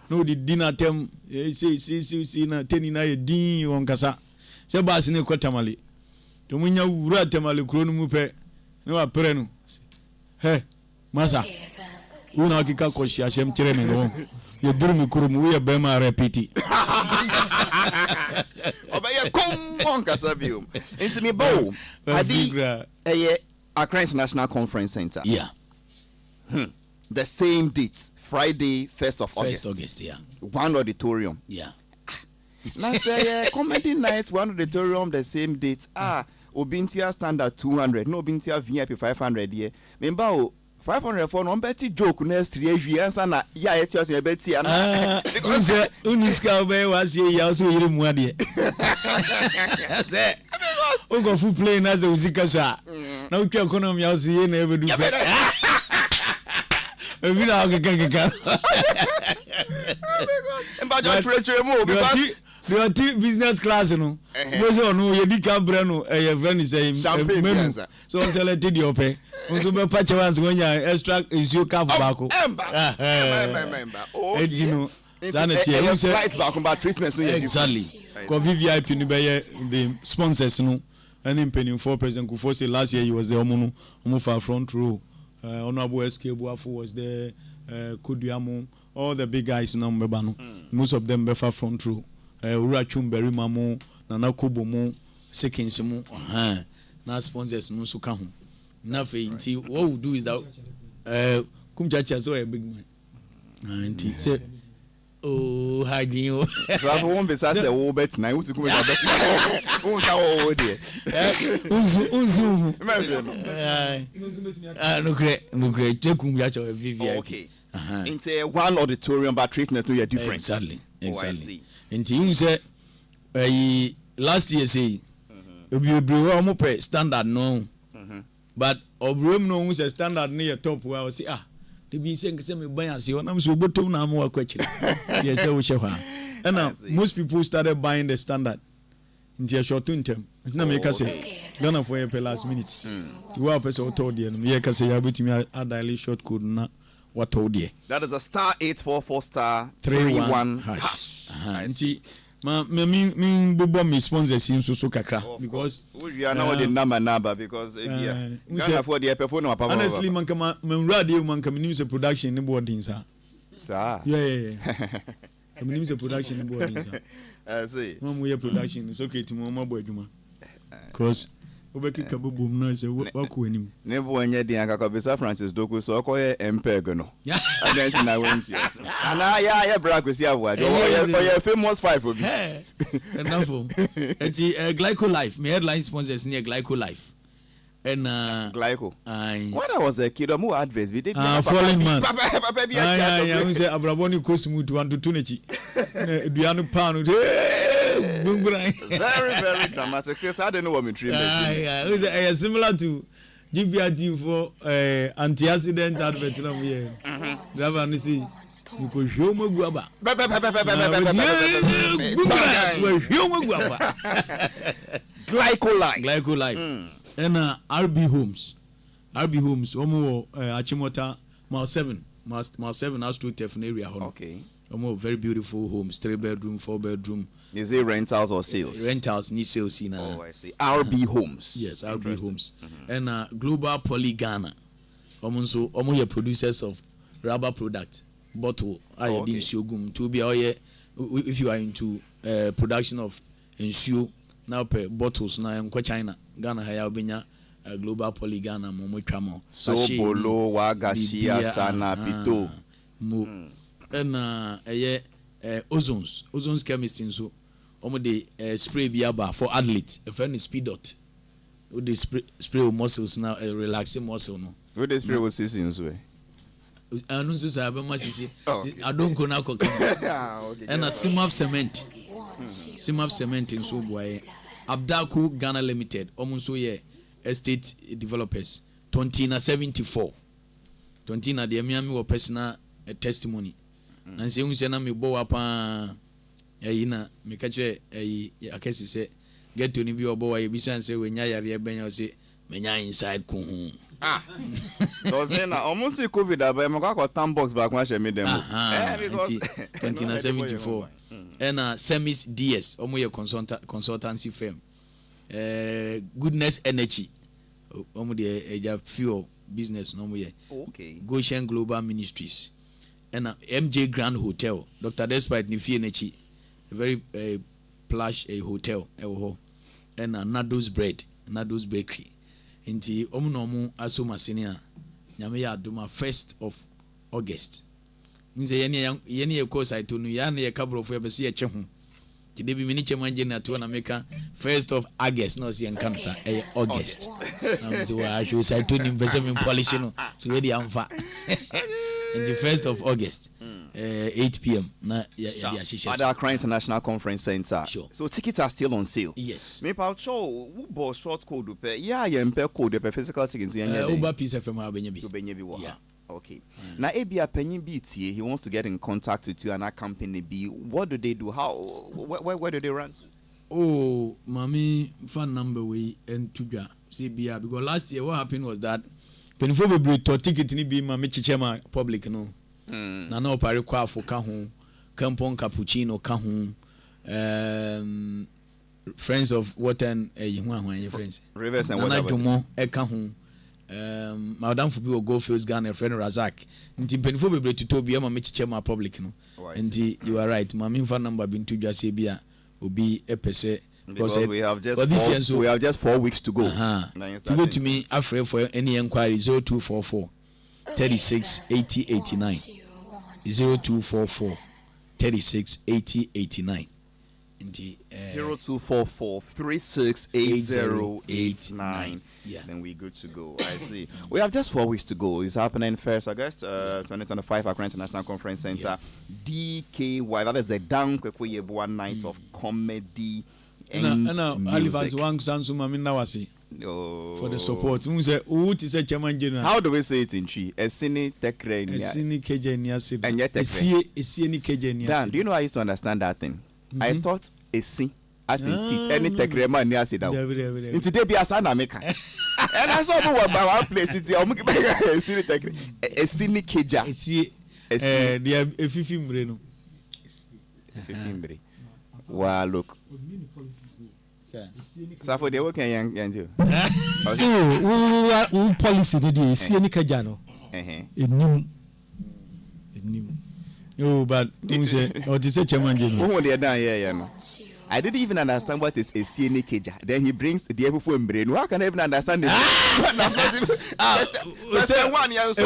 no the dinner term see na 10 na din on kasa. Se bus ne kwatamale. To munya wura tamale kro no mu pe. Ne wa pere no. He, masa. Una kika ko shi ashem tire me no. Ye duru mi kuru mu ye be ma repeat. Obaya kom on kasa biom. Into me bow. Adi Accra International Conference Center. Yeah. The same dates. Friday, 1st of August. 1st August, yeah. One auditorium. Yeah. Now say comedy nights, one auditorium, the same dates. Obintia standard 200. No Obintia VIP 500 here. Remember 500 for no betty joke next 3 years and yeah, it's your betty and because Uniska be was here also here muade. Say o go full play na ze uzika sha. Na utwa economy also here na ebedu. Ebi na okekeka. But your treasure more because the business class no. Because no ye di camera no friend is menu. So selected your pay. Unso be patch once when you extract issue cap back. Oh, you know. Sanity flight back about treatments exactly. Ko VIP ni be the sponsors no. And in penny for President Kufo say last year he was the omo for front row. Honorable SK Buafu was there, Kudiamu, all the big guys now mbeba. Most of them befa front row. Urachum Berry Mamu, Nana Kubomu, Sekinsimu, na sponsors no so come. Nothing. What we do is that Kumchacha so a big man. And say, oh, how do you? So I won't be such a woe bet now. Who's going to bet? Who's our dear? No great. Kumchacha VVIP. Okay. Into one auditorium, but treatment no different. Exactly. Oh, I see. Into you say, last year say, we be standard no. But obrum no who's a standard near top where I say they be saying me buy and see when I'm so bottom now more question. Yes, I wish and now most people started buying the standard. nti short ntem na me ka say Ghana for your last minute you are person told there no me ka say ya betumi a dial short code na what told there that is a star 844 star 31 hash nti me bobo me sponsors in so kakra because we are now the number because Ghana for the perform no papa honestly man radio man come nim say production ni boarding sir yeah come nim say production ni boarding sir see mom we production so create mo mabo adwuma because obekika bobom na say wako anim ne bo anya dia akakọ bisa Francis Doku so okoye empeg no adent na went you ana ya bra kwesi award oye famous 5 obi enough eti Glyco Life me headline sponsors near Glyco Life and Glyco when I was a kid mo adverts we dey falling man papa bi ya we say abraboni ko smooth 1 to 2 nechi duanu pound very dramatic. Says I don't know what me dream is. Similar to GPRT for anti-accident advert. Driver, you see, you could show me guaba. Glyco Life. And RB Homes. Omo Achimota Mile 7 house to Tefn area. Okay. Omo very beautiful homes, 3-bedroom, 4-bedroom. Is it rentals or sales? Rentals, need sales in. Oh, I see. RB Homes. Yes, RB Homes. And Global Poly Ghana. Omo ye producers of rubber product bottle. Okay. To be if you are into production of ensure now per bottles na in China Ghana haya obenya Global Poly Ghana mo twamo. So bolo wagashia sana pito. And Ozone's chemist in so omo de spray biaba for athlete a friend is speed dot with the spray muscles now relaxing muscle no with the spray was season so anu so say abema sisi adonko na koka and a simaf cement in so boy Abdaku Ghana Limited omo so ye estate developers 2074 na de miami wo personal testimony and say unse na me bo apa na me ka che akesi say get to ni bi obo wa bi san say we nya yare ben ya say me nya inside ko hu so say na almost COVID aba me ka tam box back ma she me dem because 2074 and Semis DS omo ye consultancy firm Goodness Energy omo de eja fuel business no mo ye okay Goshen Global Ministries and MJ Grand Hotel Dr. Despite ni fie nechi a very plush hotel and Nado's Bakery nti omu aso masenia nyame ya adoma 1st of August nze yene ko site no ya na ye kabro fo be se ye che ho kide bi mini che manje na to na meka 1st of August no se en kansa August na so wa show site ni be se me polish no so we di amfa in the 1st of August 8 p.m. na at the Accra International Conference Center. Sure. So tickets are still on sale. Yes. Me pa cho who bought short code pe ye mpe code pe physical tickets so yen Uber Peace FM abenye bi wo. Yeah. Okay. Now Ebia Penny BT he wants to get in contact with you and accompany B. What do they do? How where do they run to? Oh, mommy fan number we and Tubia CBA because last year what happened was that penifo bebre to ticket ni bi ma me chichema public no. Na na opare kwa afo ka ho Campon Cappuccino ka ho friends of water and your friends Rivers and whatever Jomo e ka ho madam for people go fields Ghana friend Razak nti penifo bebre to bi ma me chichema public no nti you are right ma me phone number bi ntu dwa se bia obi epese because we have just 4 weeks to go. To go to me after for any inquiry 0244 36 80 89 0244 36 80 89 0244 36 80 89. Yeah. Then we're good to go. I see. We have just 4 weeks to go. It's happening 1st August 2025 Accra International Conference Center. DKY. That is the Dan Kwekwe Yeboah Night of Comedy and Halifax Ansah-ADDO nawasi for the support. How do we say it in Chi? Esini tekre ni Dan, do you know I used to understand that thing? I thought esi as in teeth any tekrema ni asida David. into dey be asana meka and I saw no about one place it o muke be see tekre esini keja Esi dia efifi mbre no. Fifimbre. Wow, look. So for the work and you. So, we policy today, see any kajano. Enim. Oh, but you say, or to say chairman, who they are down here, no. I didn't even understand what is a CNA keja. Then he brings the Efu brain. How can I even understand this? Say one year so.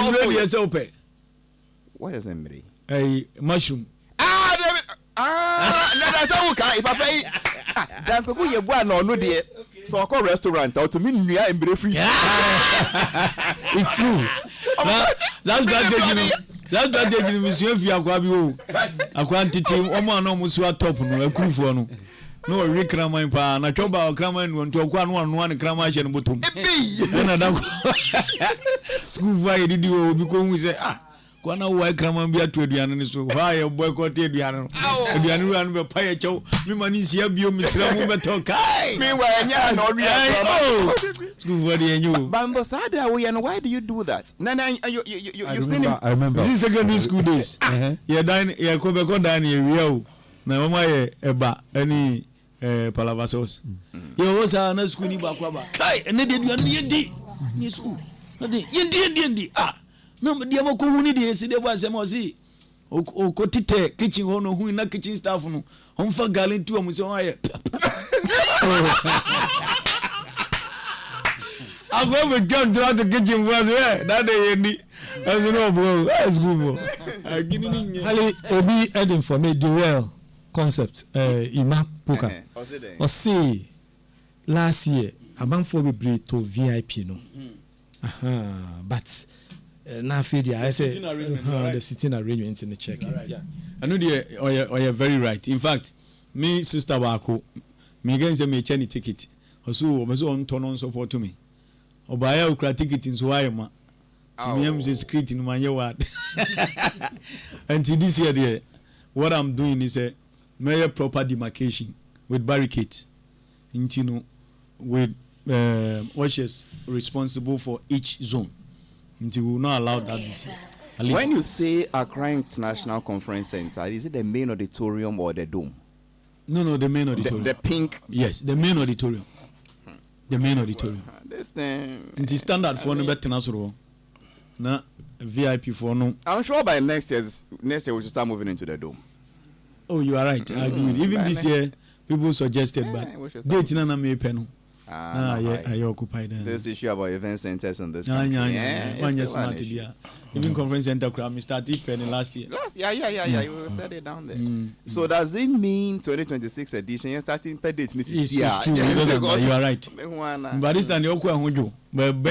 What is embre? A mushroom. That's how if I pay. Dan ko ye bua no de. So I call restaurant or to me nua embre free. It's true. That's bad day you monsieur fi akwa bi o. Akwa ntete omo na omo so top no akurufo no. No we kraman pa na twoba o kraman no nto kwa no ne kraman hye no botom. Na da ko. School fire didi o bi ko hu say kwana wa kraman bi ato aduane ne so ha ye boycott aduane no aduane ru anu be pa ye chew mi mani sia bio misra mu beto kai me wa nya na ori ato school for the enyu Bambo Sada why do you do that? Nana you've seen him. I remember. This secondary school days ye dine ye ko be ko dine ye wi o na mama ye eba ani palavasos ye wo sa na school ni ba kwa ba kai ene de aduane ye di ni school na de ye di no dia mo ko huni de esi de bo asem o si o ko tite kitchen ho no hu na kitchen staff no on fa galen tu o mo se on aye agbo me jump to the kitchen was where that day ni as no bro that's good bro agini ni Hali obi heading for me the real concept ima poka o see last year amanfo be bring to VIP no but now I say the sitting arrangement in the check. Right. Yeah. I know you're very right. In fact, me sister Wako, me again say me change ticket. Also, me so on turn on support to me. Obaya ukra ticket in so ma. Me am say script in my word. Until this year there, what I'm doing is a mere proper demarcation with barricades. Into with ushers responsible for each zone. We will not allow that this year. When you say Accra International Conference Center, is it the main auditorium or the dome? No, the main auditorium. The pink? Yes, the main auditorium. The main auditorium. This thing. It is standard for no better than na VIP for no. I'm sure by next year we should start moving into the dome. Oh, you are right. I agree. Even this year, people suggested, but date na me pen. I occupy them. This issue about event centers and this. One year smart idea. Even conference center crowd, we started penny last year. Yeah. You set it down there. So does it mean 2026 edition? You're starting per date this year. It's true. You are right. But this time you go and but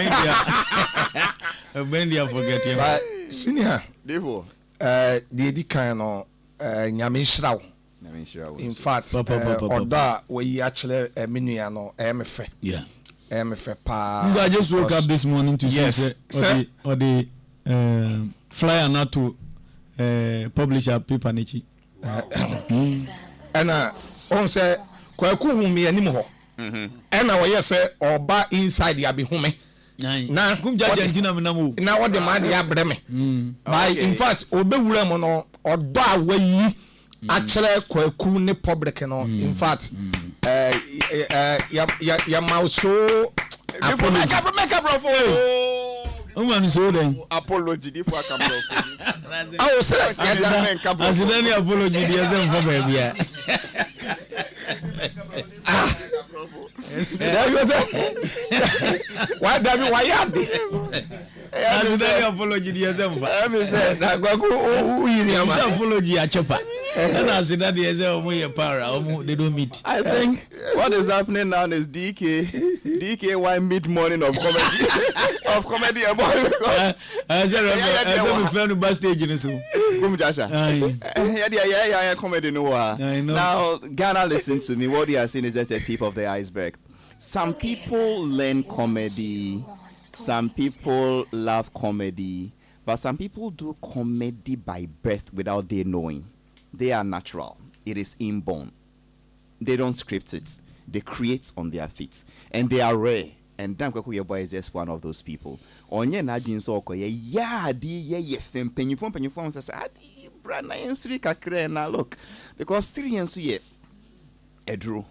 Bendia forget him. But senior, Devo. The kind of nyame shraw. In fact, order we actually minuano MF. Yeah. MF pa. I just woke up this morning to see or the flyer not to publish a paper nichi. And on say kwaku hu me anim ho. And we say oba inside ya be hume. Na kum jaja ntina me namu. Na what the man ya breme. By in fact obewura mo no odo awayi actually kwaku ne public no in fact ya mauso make up so then apology for camera. I say as apology dey for baby. Why David why you apology dey me say na gwagu o yiri am apology a chopa. And I said that they don't meet. I think what is happening now is DKY mid-morning of comedy. Of comedy about I said we found the stage in so. Yeah, comedy no. Now Ghana, listen to me. What you are saying is just the tip of the iceberg. Some people learn comedy, some people love comedy, but some people do comedy by birth without their knowing. They are natural. It is inborn. they don't script it. They create on their feet, and they are rare. And Dan Kwaku Boy is just one of those people. Onye na din so okoye ya di ye fem penyufon says adi brana ensri kakre na look, because 3 years ye Edru,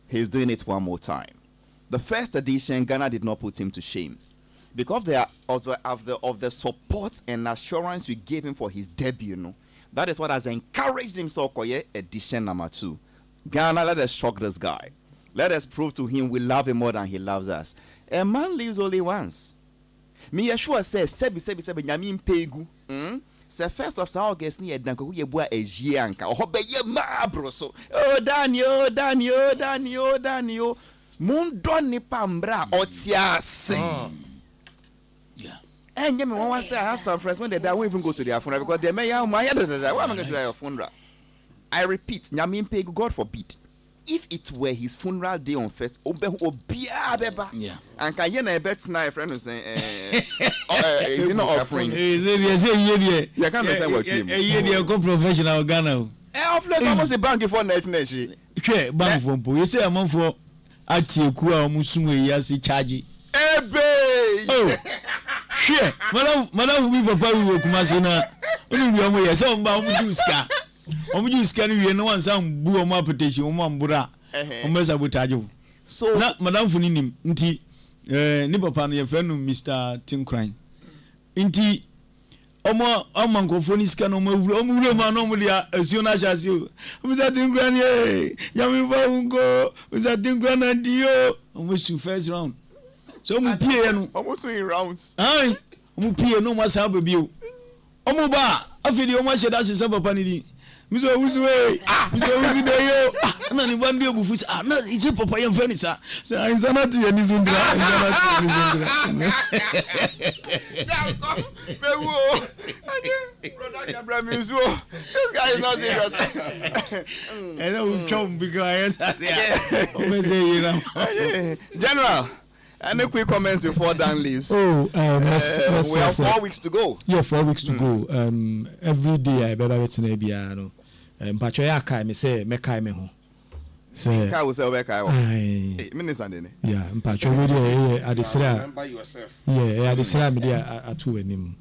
he's doing it one more time. The first edition, Ghana did not put him to shame because of the support and assurance we gave him for his debut. That is what has encouraged him. So Okoye edition number 2. Ghana, let us shock this guy. Let us prove to him we love him more than he loves us. A man lives only once. Me Yeshua says, sebi nyami mpegu. Say first of August ni edanko ye bua ejianka. Ohobe ye ma bro so. Oh Daniel. Mundo ni pambra otiase. Yeah. And you know, once I have some friends when they die, won't even go to their funeral because they may have my head. Why am I going to your funeral? I repeat, nyami mpegu, God forbid. If it were his funeral day on first, yeah. And can you na bet na friend who say, is he not offering? You can't say what you mean. Professional Ghana. Offering almost a bank for next year. Okay, bank for you say a month for Atiku or Musume Yasi charge. Oh, shit, madam, we papa we Kumasina. Only we are so about Muska. Omuju scanning we no one sound boo my petition, Mambura, Omesabotajo. So, Madame Funinim, Nti, Nipapan, your friend, Mr. Tim Crane. Inti, Omanko Funiscan, Omuroma, normally as soon as you. Mr. Tim Crane, Yami Baungo, Mr. Tim Crane and Dio, almost first round. So, Mupia, almost 3 rounds. Aye, Mupia, no must have a view. Omuba, I feel you must say that's a panini. Mr. Wusway, Mr. Wusidayo, and one day Bufus, no, it's a papa and furniture. So I'm not in his own. This guy is not serious. And I will chum because I General. Any quick comments before Dan leaves? Oh, we have 4 weeks to go. Yeah, 4 weeks to go. Every day I better bet in Biano. But I can't say, Mekai me home. Say, I will say, Aye, Minister. yeah, but you at the Sra. Remember yourself. Yeah, at the Sra media at 2 a.m.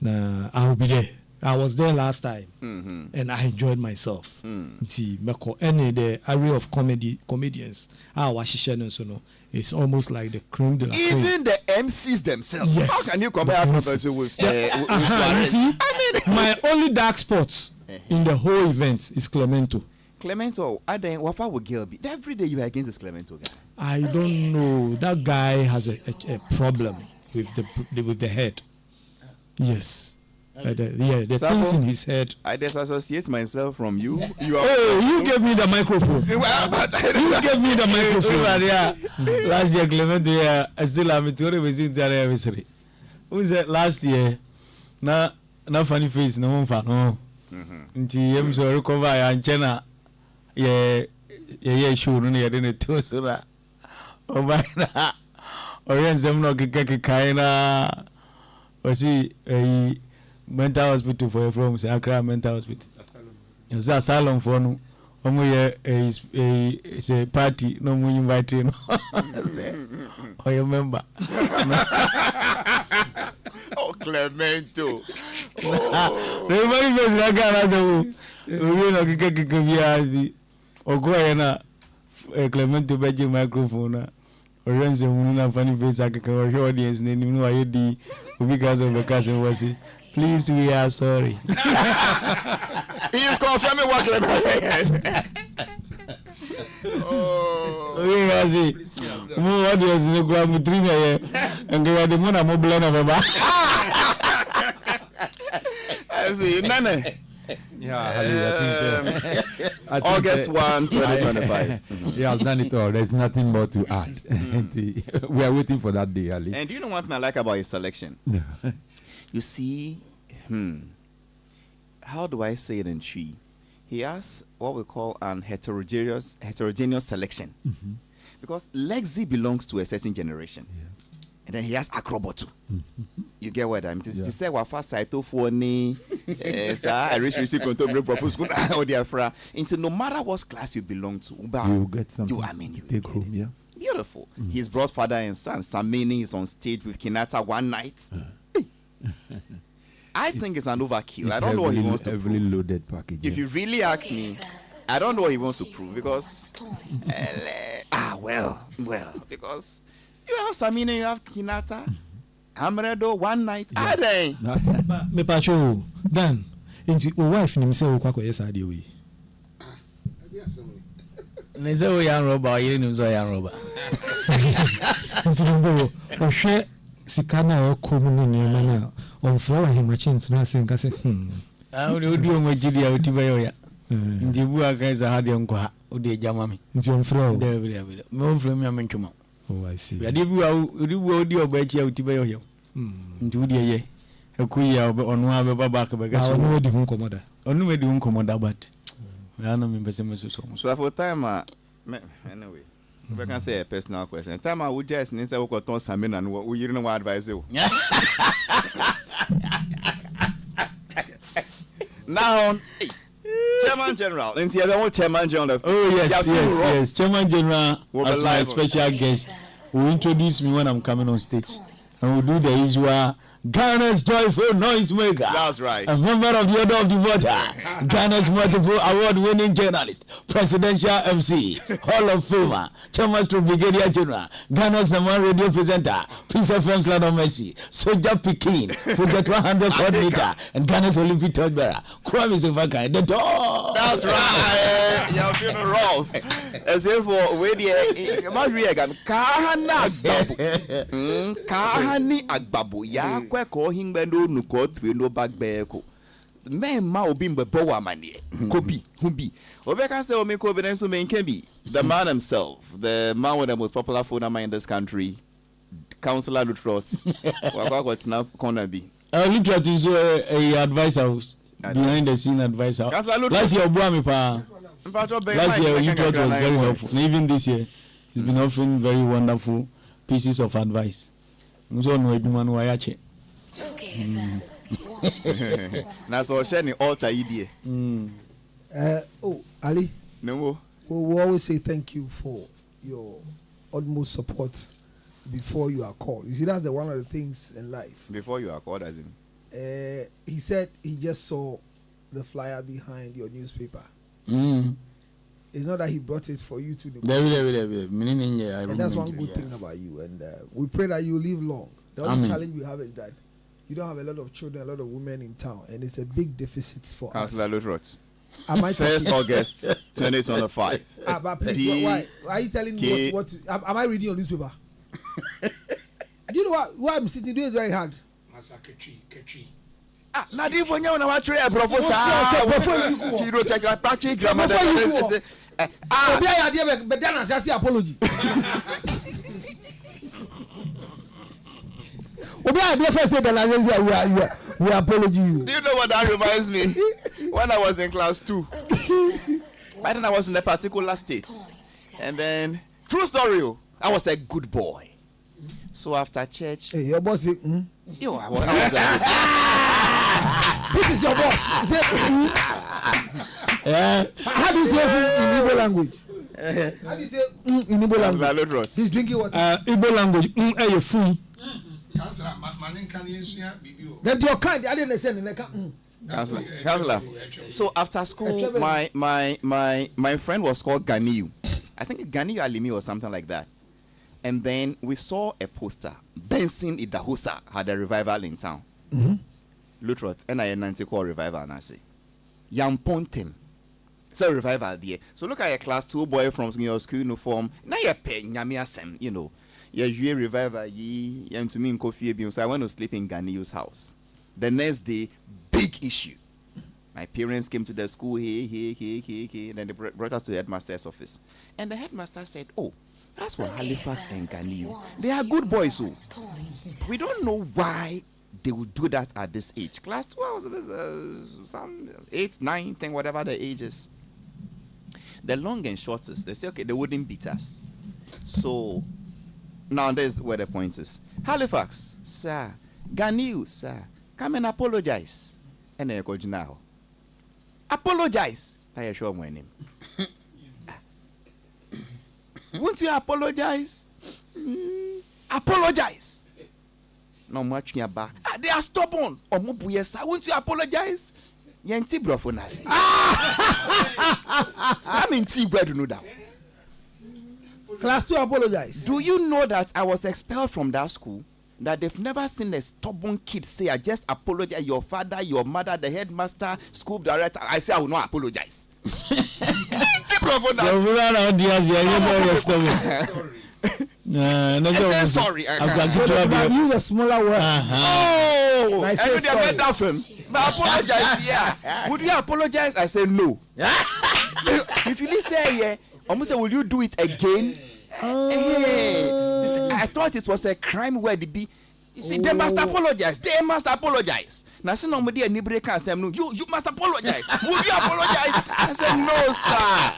Now I will be there. I was there last time, and I enjoyed myself. See, any the array of comedians. It's almost like the cream de la cream. Even the MCs themselves. Yes. How can you compare Afro with you see, my only dark spot in the whole event is Clemento. Clemento, I don't. What will Gail be? Every day you are against this Clemento guy. I don't know. That guy has a problem with the head. Yes. The things in his head. I disassociate myself from you. You gave me the microphone. You gave me the microphone. Last year, Clement, I still am to revisit the anniversary. Who said last year? Na funny face, no one fan. No. Until I'm so recover and China. Yeah, sure, no, I didn't tell so that. Oh, my God. Or else I'm not Kaina. Or see a mental hospital for from Accra mental hospital. It's a salon for no. It's a party. No more inviting. I remember. Oh, Clemento. The very best I got as a we know the or go and Clemento Beji microphone. Or Renzo Muna funny face I can audience name you know I the because of the cousin was it. Please, we are sorry. He is confirming what Clemento. Oh, yes, more audience in the Grand Mutrina and go at the Mona Mobile of a I see, Nana. Yeah, August 1, 2025. He has done it all. There's nothing more to add. We are waiting for that day, Ali. And do you know what I like about his selection? No. You see, how do I say it in Tree? He has what we call an heterogeneous selection. Because Lexi belongs to a certain generation. and then he has acrobat. You get what I mean? To say what first side to for ni, sir, I wish you see contemporary propose school or their fra. Into no matter what class you belong to, You get something. you take home. Yeah. Beautiful. His brought father and son. Samini is on stage with Kinata one night. I think it's an overkill. I don't know what he wants to heavily prove. loaded package. If you really ask me, I don't know what he wants to prove because because you have Samini, you have Kinata, Amredo one night. Are they? Me pacho Dan into your wife nim say okwa ko yes ade we. Ne say we yan roba, you nim so yan roba. Into no o hwe sika na o kom no ne na on flower him machine na say nka say Ah, we do o magidi a otiba yo ya. Ndi bu aka za ha de nkwa o de jama me. into on flower. Me on flow me amntwuma. Oh, I see. Ya de bu o di oba chi a otiba yo yo. Ndi wo de ye. Ekuya onu abe baba ka be ga so. Onu di hun komoda. Onu me di hun komoda but. Ya no me pese me so. So for time, anyway, we can say a personal question. Time I would just say we got on Samina and we don't know what advice you. Now, Chairman General, and see the Chairman General. Oh yes. Chairman General We'll as be my live. special guest will introduce me when I'm coming on stage, and we'll do the usual Ghana's joyful noisemaker. That's right. A member of the Order of the Voter, Ghana's multiple award-winning journalist, presidential MC, Hall of Famer, Chairman to Brigadier General, Ghana's number one radio presenter, Prince of Friends, Lord of Mercy, Soldier Pekin, Project 100 coordinator, and Ghana's Olympic torchbearer, Kwame Sefaka, the dog. That's right. You're feeling rough. As if for where the must be again. Kahana Agbabu. Kahani Agbabu. Ya kwe ko hingbendo nuko twe no back beko. Men ma obi mbebo wa manie. Kobi, humbi. Obeka say o me ko evidence me can be the man himself, the man with the most popular phone number in this country, Councillor Lutrot. What's now corner be? Lutrot is a advisor, behind the scene advisor. Last year, Obuami pa. Last year, Lutrot was very helpful. And even this year, he's been offering very wonderful pieces of advice. So no eduman wayache. Okay, Na so share alter idea. Ali, No. we always say thank you for your utmost support before you are called. You see, that's one of the things in life. Before you are called as in. He said he just saw the flyer behind your newspaper. It's not that he brought it for you to negotiate. And that's one good thing about you. And we pray that you live long. The only challenge we have is that you don't have a lot of children, a lot of women in town, and it's a big deficit for Councillor us. Lutrot. Am I 1st August 2025. but please, why are you telling me what am I reading your newspaper? Do you know why I'm sitting doing is very hard? Nadi for now, I try a professor. Hero take a practice grammar. But then I say apology. First day that we apology you. Do you know what that reminds me? When I was in class 2, I think I was in a particular state, and then true story, I was a good boy. So after church, hey, your boss say, yo, I was this is your boss. Say, how do you say in Igbo language? How do you say in Igbo language? He's drinking water. Igbo language you fool. Then your kind, I didn't say Councillor. So after school, my friend was called Ganiu. I think Ganiu Alimi or something like that. And then we saw a poster. Benson Idahusa had a revival in town. Lutrot, and I had call revival, and I say, Yampontem. It's a revival there. So look at a class 2 boy from your school uniform. Now you're paying Yamiasem, you know. Yeah, revival and to me in Kofi. So I went to sleep in Ganiu's house. The next day, big issue. My parents came to the school, then they brought us to the headmaster's office. And the headmaster said, oh, as for Halifax and Ganiu, they are good boys. So we don't know why they would do that at this age. Class 12, some 8, 9, 10, whatever the age is. The long and short is, they say, okay, they wouldn't beat us. So Now this is where the point is. Halifax, sir. Ganiu, sir. Come and apologize. And I go now. Apologize. I assure my name. Won't you apologize? Apologize. No much nearby. They are stubborn. Yes, won't you apologize? Yanti brofonas. I'm in tea bread, no doubt. Class 2 apologize. Do you know that I was expelled from that school? That they've never seen a stubborn kid say, I just apologize. Your father, your mother, the headmaster, school director. I say, I will not apologize. Sorry. I've used a smaller word. Oh, I say sorry. But apologize, yes. Would you apologize? I say no. If you say yeah, almost say, will you do it again? I thought it was a crime where be. You see, they must apologize. They must apologize. Now, say nobody any break and say no. You must apologize. Will you apologize? I said no, sir.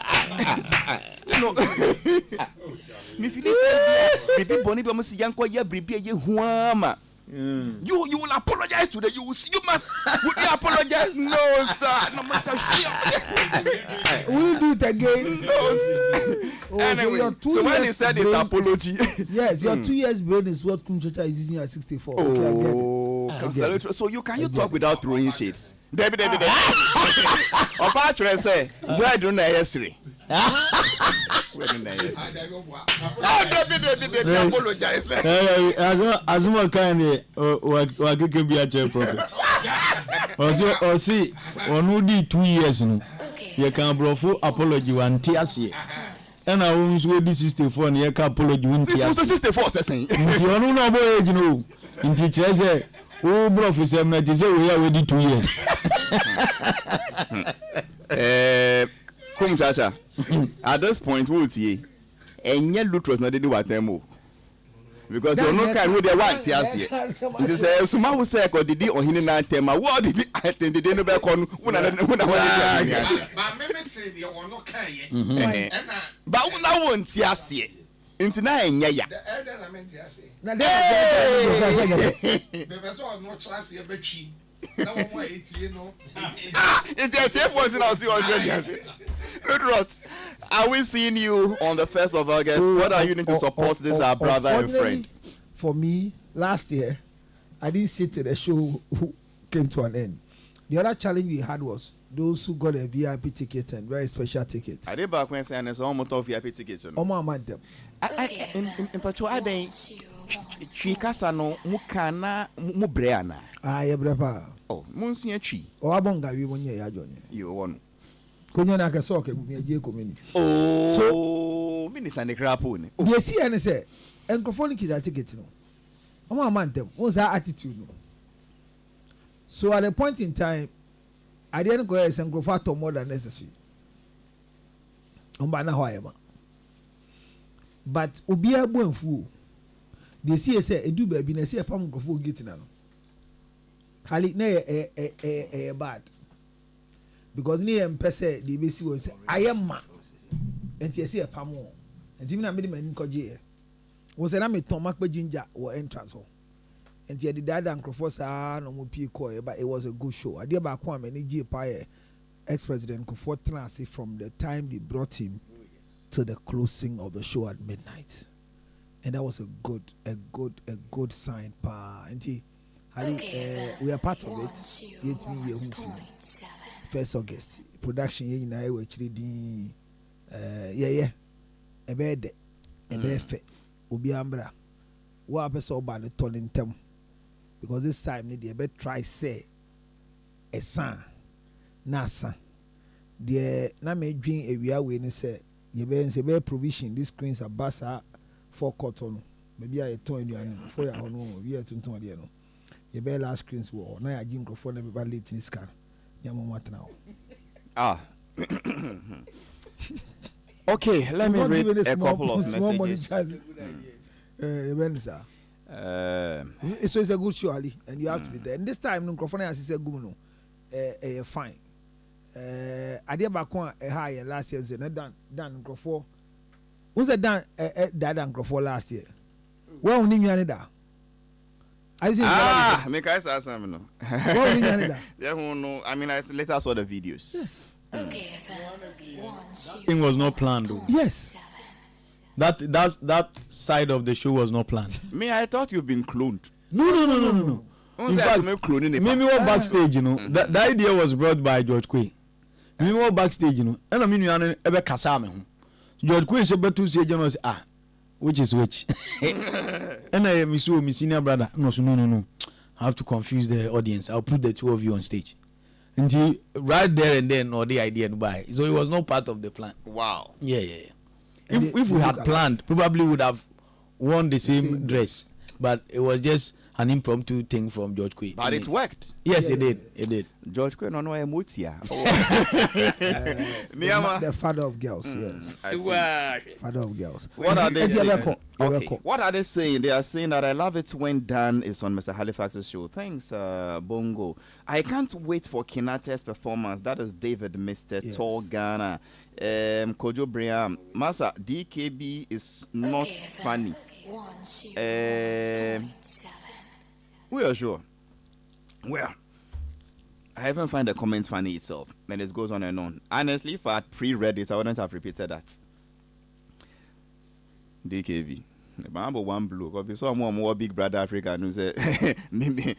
If you say baby Bonnie, but must young ya baby ye huama. You will apologize today. You must. Would you apologize? No, sir. No much. Will you do it again? No, sir. Anyway, so when he said his apology, yes, your 2 years brain is what Kumchacha is using at 64. So you talk without throwing shades? Debbie. About to say, where do I history? Debbie, apologize. As one kind what could be a chair prophet. Or see, or no 2 years, you can bro full apology one tears here. And I won't swear this 64 and you can apology one tears. 64 saying, you don't know boy, you know. In teachers say, oh, bro, for some night is we are ready 2 years. Come, Chacha. At this point, we'll see. And yet, Lutros not do what them because you no can with the ones yes. It say Suma will say or did on him na tema. What did I think they no be kon una but me say they were no can but una won't yes. Into na enya ya. The elder na ment yes. Na dey be so no class e betwi. Na wo mo etie no. It's a tough one now see on treasure. Rot. Are we seeing you on the 1st of August? What are you doing to support this our brother and friend? For me, last year, I didn't sit at the show who came to an end. The other challenge we had was those who got a VIP ticket and very special ticket. I did back when saying there's almost all VIP tickets. Madam. In Pacho, I didn't. Chikasa no mukana mubreana. Brepa. Oh, Monsieur Chi. Oh, Abonga, we won ya journey. You won. Kunyana ka soke bu me je community. Oh, so minister ne krapone. Dey see and say enkrofoni kida ticket no. Omo amantem, what's that attitude no? So at a point in time, I didn't go as enkrofo more than necessary. Omba na hoyema. But obi abuanfu. Dey see say edu ba bi na see pam enkrofo gate na no. Hali na bad. Because near Pese, the BC was I am ma, and you see a pamo, and even a minimum cogier was an army tomac ginger or entrance home. And yet the dad and Crofosa no more Pico, but it was a good show. I did back one and G Pie ex-president Kofor Tenassi from the time they brought him to the closing of the show at midnight. And that was a good sign, pa. And we are part of it. Yet me here who feel. 1st August production ye na we chiri din e be de e be fe obi ambra wo apese oba ne to ntem because this time ne dey be try say esan na san de na me dwin ewia we ne say ye be nse be provision these screens abasa for cotton maybe I turn you an for ya hono we are tuntun de no ye be last screens wo na ya jin crofo na be ba late ni scan. Okay, let me read a couple of messages. So it's a good show, Ali, and you have to be there. And this time, no microphone as said, "Guno, fine." I did back one high last year. Dan microphone. Who's a Dan microphone last year? Where on you da? I see. Make I say something. No. Where on you da? Yeah, no. I mean, I later saw the videos. Yes. Okay, Thing was not planned though. Yes. That side of the show was not planned. Me, I thought you've been cloned. No. In fact, me was backstage, you know. The idea was brought by George Quay. Me was backstage, you know. And I mean, you are ebe kasa me ho. George Quay say betu say you know which is which. And I me senior brother. No. I have to confuse the audience. I'll put the two of you on stage. And right there and then, or the idea to buy. So it was not part of the plan. Wow. Yeah. If we had planned, probably would have worn the same dress. But it was just an impromptu thing from George Quay. But it worked. Yes, it did. It did. George Quay no emotia. The father of girls, yes. Father of girls. What are they saying? Okay. What are they saying? They are saying that I love it when Dan is on Mr. Halifax's show. Thanks, Bongo. I can't wait for Kinate's performance. That is David Mr. Tall Ghana. Kojo Briam. Masa, DKB is not funny. We are sure. Well, I haven't found the comment funny itself. Then it goes on and on. Honestly, if I had pre-read it, I wouldn't have repeated that. DKB. The Bambo one blue. Because we saw more Big Brother Africa who said, maybe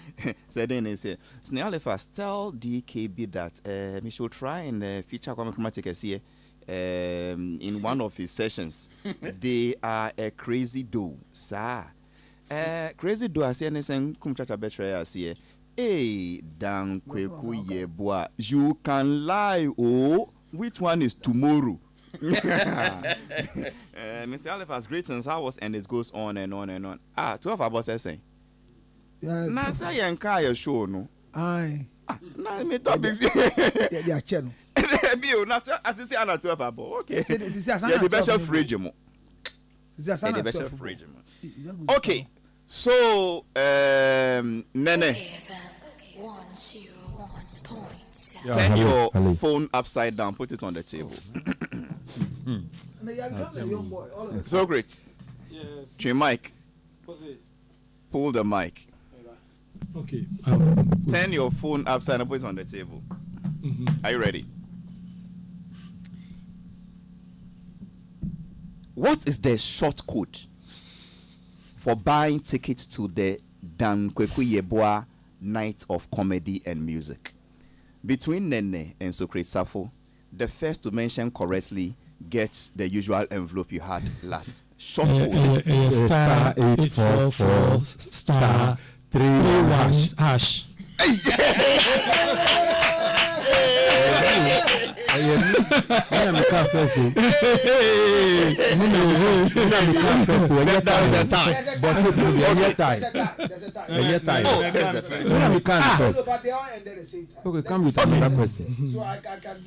said then they say, Halifax, tell DKB that we should try and feature Kwame in one of his sessions. They are a crazy duo, sir. Crazy duo, I say anything. Come chacha betray us here. Hey, Dan Kweku Yeboah, you can lie. Oh, which one is tomorrow? Mr. Halifax, greetings. How was and it goes on and on and on. 12 about saying. Na say yanka show no. Aye. Na me talk busy. Yeah, channel. Bio na as say ana 12 about. Okay. Yeah, the best fridge mo. The best fridge mo. Okay. So Nene. Turn your phone upside down, put it on the table. So great. Yes. Trim mic. Pull the mic. Okay. Turn your phone upside down, put it on the table. Are you ready? What is the short code for buying tickets to the Dan Kweku Yeboah Night of Comedy and Music? Between Nene and Socrates Safo, the first to mention correctly gets the usual envelope you had last. Short code. Star 844 star 31 hash.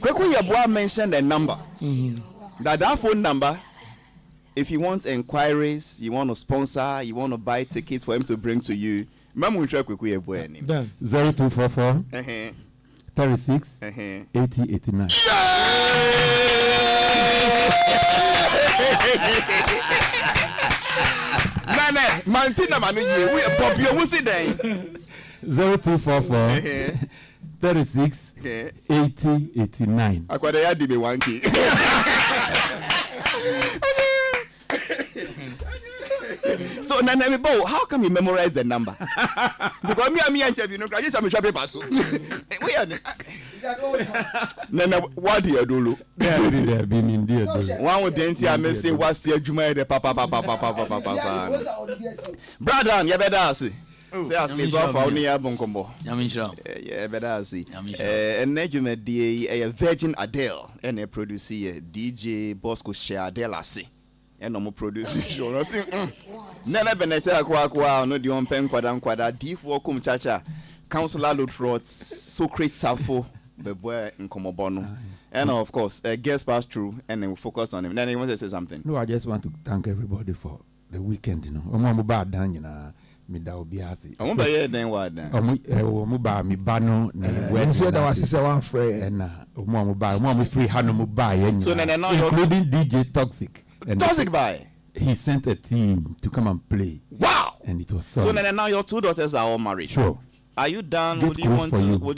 Kweku Yeboah mentioned a number. That phone number, if you want inquiries, you want to sponsor, you want to buy tickets for him to bring to you, remember we try Kweku Yeboah name. 0244 36 80 89. Nane, Mantina Manu, we are Bobby, who's it then? 0244 36 80 89. I got a yard to be one key. So Nana Bo, how can we memorize the number? Because me interview, no, I just am shopping pass. We are Nana, what do you do? One would then me say what's your Juma the papa. Brother, you better see. Say as me so for near Bonkombo. Yeah, better see. And Nejume a Virgin Adele and a producer DJ Bosco Share Adele see. And no more producer show. Nana Benete Aqua, no Dion Pen Quadam Quada, D4 Kum Chacha, Councillor Lutrot, Socrates Safo, the boy in Comobono. And of course, a guest passed through and then we focused on him. Then he wants to say something. No, I just want to thank everybody for the weekend, you know. I'm bad done, you know. Me da obiase. I'm by here then what then? Omu ba mi ba no na Wednesday that was say one friend. And omu ba, omu free hand omu ba yen. So now including DJ Toxic. Toxic by. he sent a team to come and play. Wow! And it was so now your 2 daughters are all married. Sure. Are you done? Get Would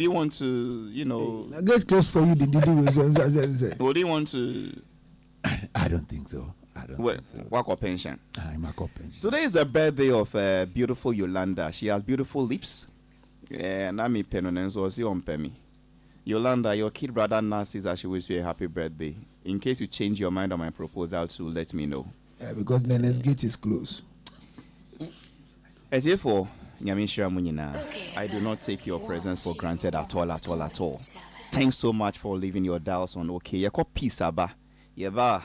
you want to, you know? Get close for you. Would you want to? I don't think so. Work or pension? I'm a pension. Today is the birthday of beautiful Yolanda. She has beautiful lips. Nami Penonenzo si on Pemi. Yolanda, your kid brother Narcissus, I should wish you a happy birthday. In case you change your mind on my proposal, to let me know. Because Nene's gate is closed. As if for Nyamishira Munina, I do not take your presence for granted at all. Thanks so much for leaving your dials on. Okay, you call peace aba. Yeva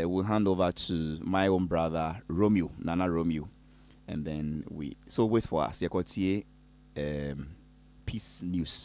we'll hand over to my own brother Romeo, Nana Romeo. And then so wait for us. You call peace news.